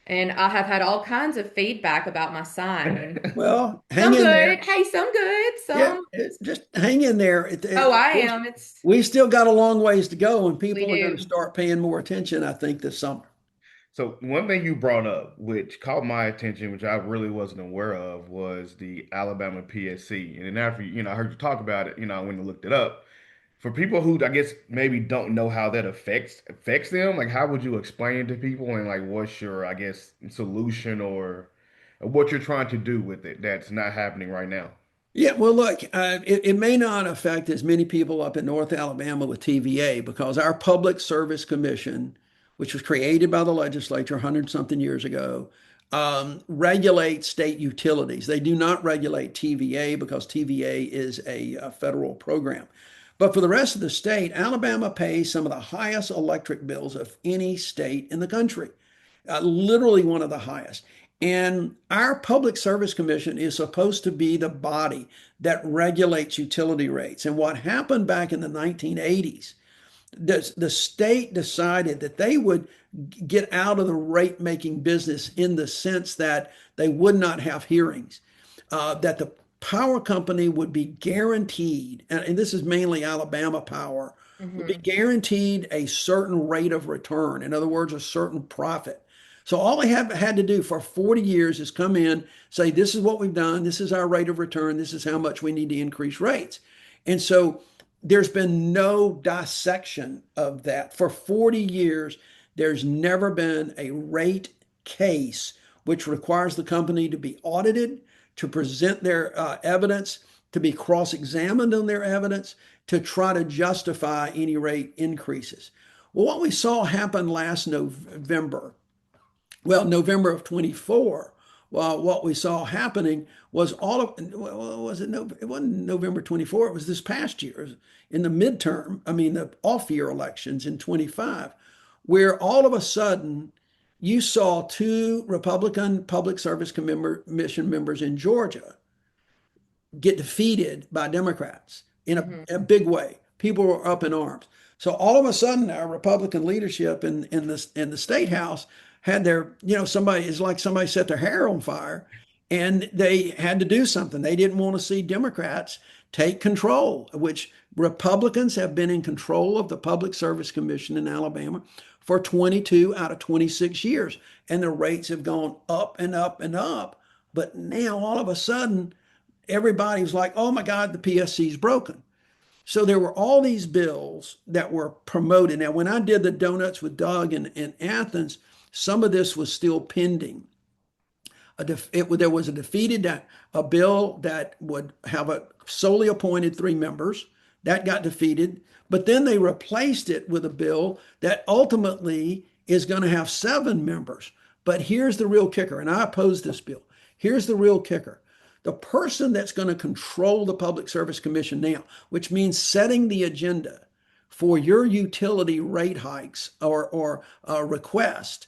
And I have had all kinds of feedback about my sign. Well, hang Some in there. good. Hey, some good. Some. Yeah, just hang in there. Oh, I am. We still got a long ways to go, and people We are going do. to start paying more attention, I think, this summer. So one thing you brought up, which caught my attention, which I really wasn't aware of, was the Alabama PSC. And then after, I heard you talk about it, I went and looked it up. For people who I guess maybe don't know how that affects them, like how would you explain it to people, and like what's your, I guess, solution or what you're trying to do with it that's not happening right now? Yeah, well, look, it may not affect as many people up in North Alabama with TVA because our Public Service Commission, which was created by the legislature 100 something years ago, regulates state utilities. They do not regulate TVA because TVA is a federal program. But for the rest of the state, Alabama pays some of the highest electric bills of any state in the country, literally one of the highest. And our Public Service Commission is supposed to be the body that regulates utility rates. And what happened back in the 1980s, the state decided that they would get out of the rate making business in the sense that they would not have hearings, that the power company would be guaranteed, and this is mainly Alabama Power, would be guaranteed a certain rate of return. In other words, a certain profit. So all they have had to do for 40 years is come in, say, this is what we've done, this is our rate of return, this is how much we need to increase rates. And so there's been no dissection of that. For 40 years, there's never been a rate case which requires the company to be audited, to present their evidence, to be cross-examined on their evidence, to try to justify any rate increases. Well, what we saw happen last November, November of 24, well, what we saw happening was it wasn't November 24, it was this past year, in the the off-year elections in 25, where all of a sudden, you saw 2 Republican Public Service Commission members in Georgia get defeated by Democrats in a big way. People were up in arms. So all of a sudden, our Republican leadership in the state house had it's like somebody set their hair on fire, and they had to do something. They didn't want to see Democrats take control, which Republicans have been in control of the Public Service Commission in Alabama for 22 out of 26 years. And the rates have gone up and up and up. But now all of a sudden, everybody was like, oh my God, the PSC is broken. So there were all these bills that were promoted. Now, when I did the Donuts with Doug in Athens, some of this was still pending. There was a bill that would have a solely appointed 3 members. That got defeated. But then they replaced it with a bill that ultimately is going to have 7 members. But here's the real kicker, and I oppose this bill. Here's the real kicker. The person that's going to control the Public Service Commission now, which means setting the agenda for your utility rate hikes or request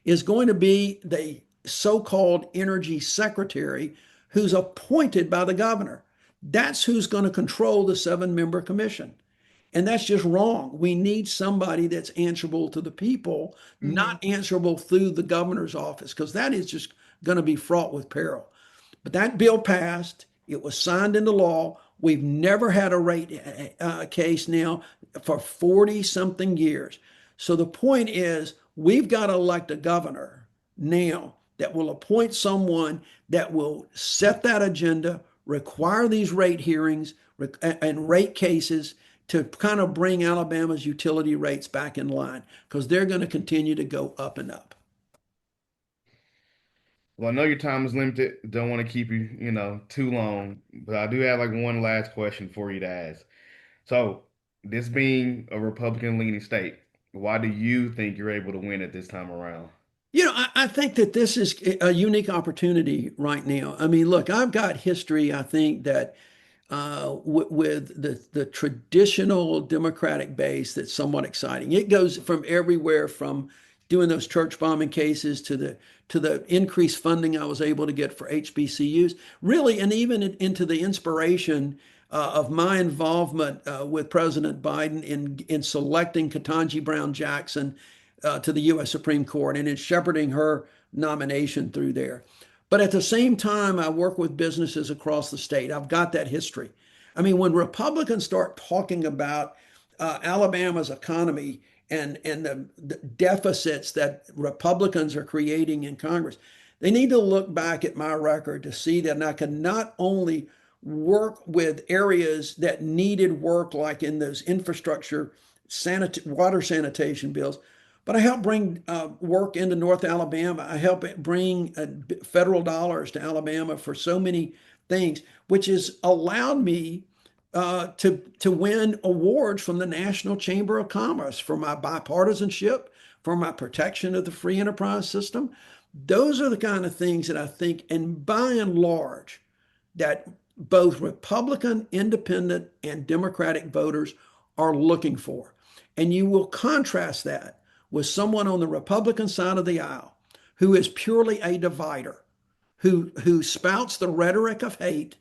is going to be the so-called energy secretary who's appointed by the governor. That's who's going to control the 7-member commission. And that's just wrong. We need somebody that's answerable to the people, Mhm. not answerable through the governor's office, because that is just going to be fraught with peril. But that bill passed. It was signed into law. We've never had a rate case now for 40 something years. So the point is, we've got to elect a governor now that will appoint someone that will set that agenda, require these rate hearings and rate cases to kind of bring Alabama's utility rates back in line because they're going to continue to go up and up. Well, I know your time is limited. Don't want to keep you, too long, but I do have like one last question for you to ask. So, this being a Republican leaning state, why do you think you're able to win it this time around? I think that this is a unique opportunity right now. I mean, look, I've got history, I think, that with the traditional Democratic base that's somewhat exciting. It goes from everywhere from doing those church bombing cases to the increased funding I was able to get for HBCUs, really, and even into the inspiration of my involvement with President Biden in selecting Ketanji Brown Jackson to the U.S. Supreme Court and in shepherding her nomination through there. But at the same time, I work with businesses across the state. I've got that history. I mean, when Republicans start talking about Alabama's economy and the deficits that Republicans are creating in Congress, they need to look back at my record to see that I can not only work with areas that needed work, like in those infrastructure, water sanitation bills, but I help bring work into North Alabama. I help bring federal dollars to Alabama for so many things, which has allowed me to win awards from the National Chamber of Commerce for my bipartisanship, for my protection of the free enterprise system. Those are the kind of things that I think, and by and large, that both Republican, independent, and Democratic voters are looking for. And you will contrast that with someone on the Republican side of the aisle who is purely a divider, who spouts the rhetoric of hate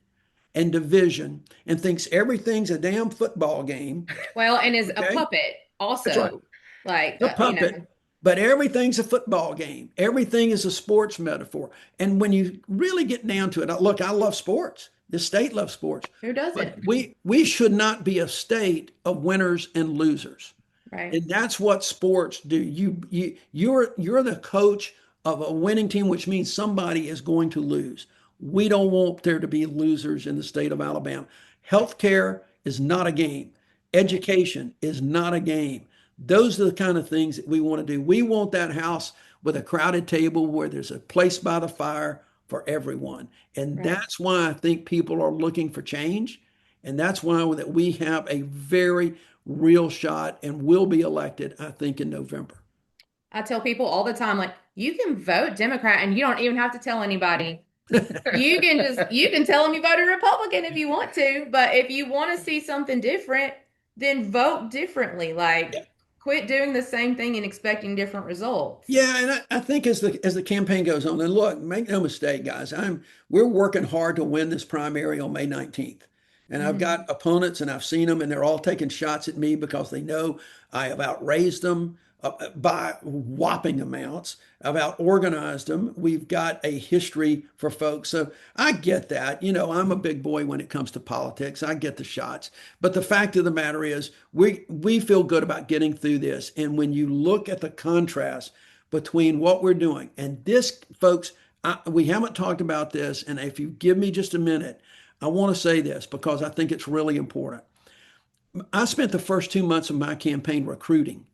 and division and thinks everything's a damn football game. Well, and is a Okay? puppet That's right. also. Like, The puppet, but everything's a football game. Everything is a sports metaphor. And when you really get down to it, look, I love sports. The state loves sports. who But doesn't? we should not be a state of winners and losers. Right. And that's what sports do. You're the coach of a winning team, which means somebody is going to lose. We don't want there to be losers in the state of Alabama. Healthcare is not a game. Education is not a game. Those are the kind of things that we want to do. We want that house with a crowded table where there's a place by the fire for everyone. And Right. that's why I think people are looking for change. And that's why that we have a very real shot and will be elected, I think, in November. I tell people all the time, like, you can vote Democrat and you don't even have to tell anybody. You can tell them you voted Republican if you want to, but if you want to see something different, then vote differently. Like, quit doing the same thing and expecting different results. Yeah, and I think as the campaign goes on, and look, make no mistake, guys, we're working hard to win this primary on May 19th. And I've got opponents and I've seen them and they're all taking shots at me because they know I have outraised them by whopping amounts. I've outorganized them. We've got a history for folks. So I get that. I'm a big boy when it comes to politics. I get the shots. But the fact of the matter is we feel good about getting through this. And when you look at the contrast between what we're doing and this, folks, we haven't talked about this. And if you give me just a minute, I want to say this because I think it's really important. I spent the first 2 months of my campaign recruiting.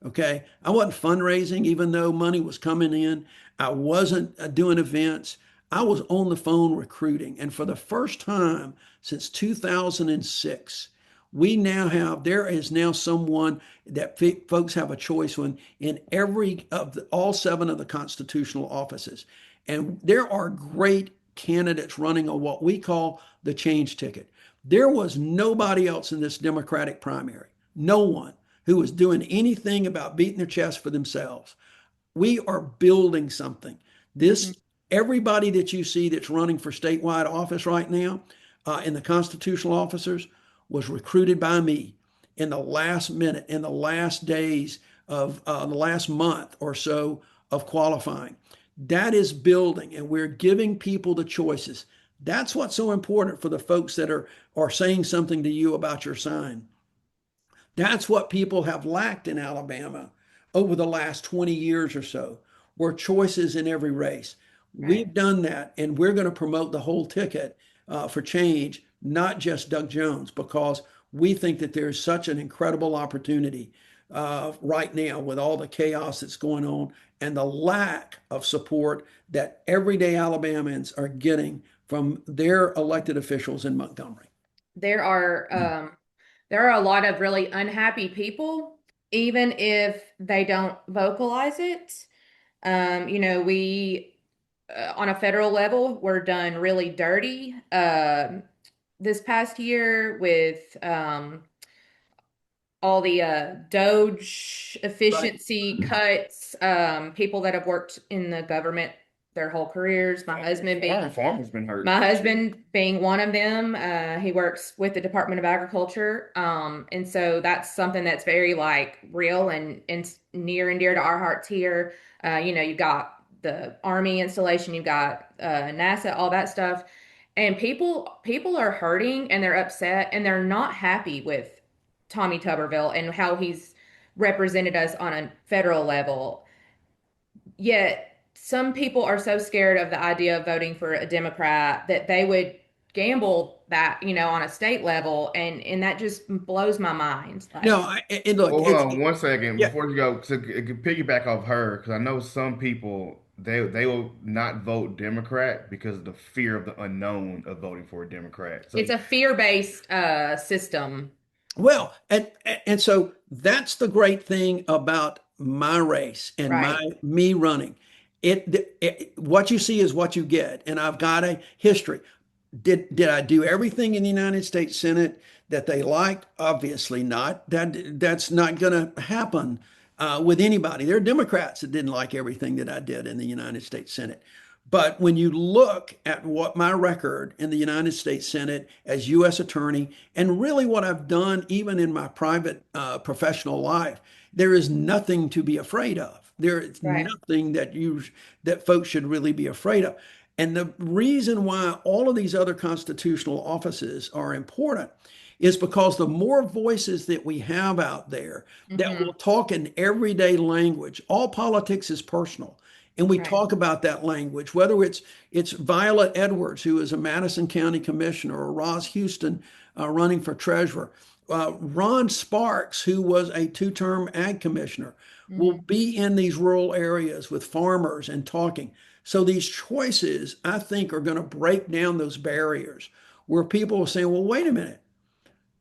Okay. I wasn't fundraising, even though money was coming in. I wasn't doing events. I was on the phone recruiting. And for the first time since 2006, there is now someone that folks have a choice in every of all 7 of the constitutional offices. And there are great candidates running on what we call the change ticket. There was nobody else in this Democratic primary. no one who is doing anything about beating their chest for themselves. We are building something. Mhm. This, everybody that you see that's running for statewide office right now, in the constitutional officers, was recruited by me in the last minute, in the last days of the last month or so of qualifying. That is building, and we're giving people the choices. That's what's so important for the folks that are saying something to you about your sign. That's what people have lacked in Alabama over the last 20 years or so, were choices in every race. Right. We've done that, and we're going to promote the whole ticket for change, not just Doug Jones, because we think that there's such an incredible opportunity right now with all the chaos that's going on and the lack of support that everyday Alabamans are getting from their elected officials in Montgomery. There are there are a lot of really unhappy people, even if they don't vocalize it. We on a federal level, we're done really dirty this past year with all the Doge Right. efficiency cuts, people that have worked in the government their whole careers. Farmers been hurt. My husband being one of them. He works with the Department of Agriculture, and so that's something that's very like real and near and dear to our hearts here. You've got the Army installation, you've got NASA, all that stuff, and people are hurting and they're upset and they're not happy with Tommy Tuberville and how he's represented us on a federal level. Yet some people are so scared of the idea of voting for a Democrat that they would gamble that, on a state level, and that just blows my mind. No, Like, and look, Well, hold it's on one second yeah. before you go to piggyback off her, because I know some people they will not vote Democrat because of the fear of the unknown of voting for a Democrat. So it's a fear-based system. Well, and so that's the great thing about my race and my Right. me running. What you see is what you get, and I've got a history. Did I do everything in the United States Senate that they liked? Obviously not. That's not going to happen with anybody. There are Democrats that didn't like everything that I did in the United States Senate. But when you look at what my record in the United States Senate as U.S. Attorney, and really what I've done even in my private professional life, there is nothing to be afraid of. There is Right. nothing that folks should really be afraid of. And the reason why all of these other constitutional offices are important is because the more voices that we have out there that Hmm. will talk in everyday language, all politics is personal. And we Right. talk about that language, whether it's Violet Edwards, who is a Madison County commissioner, or Roz Houston running for treasurer. Ron Sparks, who was a two-term ag commissioner, will Hmm. be in these rural areas with farmers and talking. So these choices, I think, are going to break down those barriers where people are saying, well, wait a minute,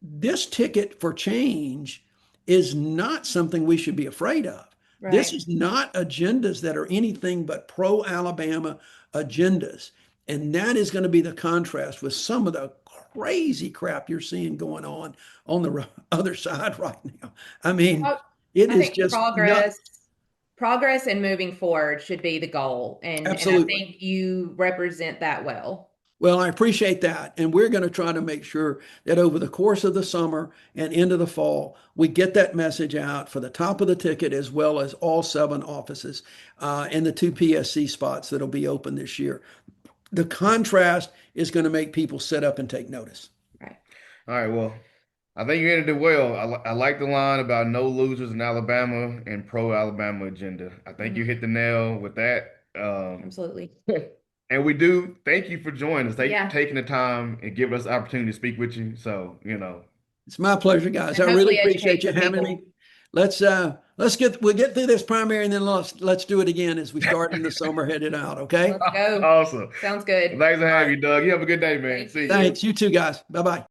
this ticket for change is not something we should be afraid of. This Right. is not agendas that are anything but pro Alabama agendas. And that is going to be the contrast with some of the crazy crap you're seeing going on the other side right now. I mean, Pro- it I is think just not progress and moving forward should be the goal, and I absolutely. think you represent that well. Well, I appreciate that. And we're going to try to make sure that over the course of the summer and into the fall, we get that message out for the top of the ticket as well as all 7 offices and the 2 PSC spots that'll be open this year. The contrast is going to make people sit up and take notice. Right. all right, well, I think you ended it well. I like the line about no losers in Alabama and pro Alabama agenda. I think you Hmm. hit the nail with that. Absolutely. And we do thank you for joining us, Yeah. taking the time and giving us the opportunity to speak with you. So, It's my pleasure, guys. And I really hopefully appreciate educate you some having me. people. We'll get through this primary and then let's do it again as we start in the summer headed out. Okay. Let's go. awesome. Sounds good. Thanks for All having right. you, Doug. You have a good day, man. Thank See you you. too. Thanks. You too, guys. Bye bye.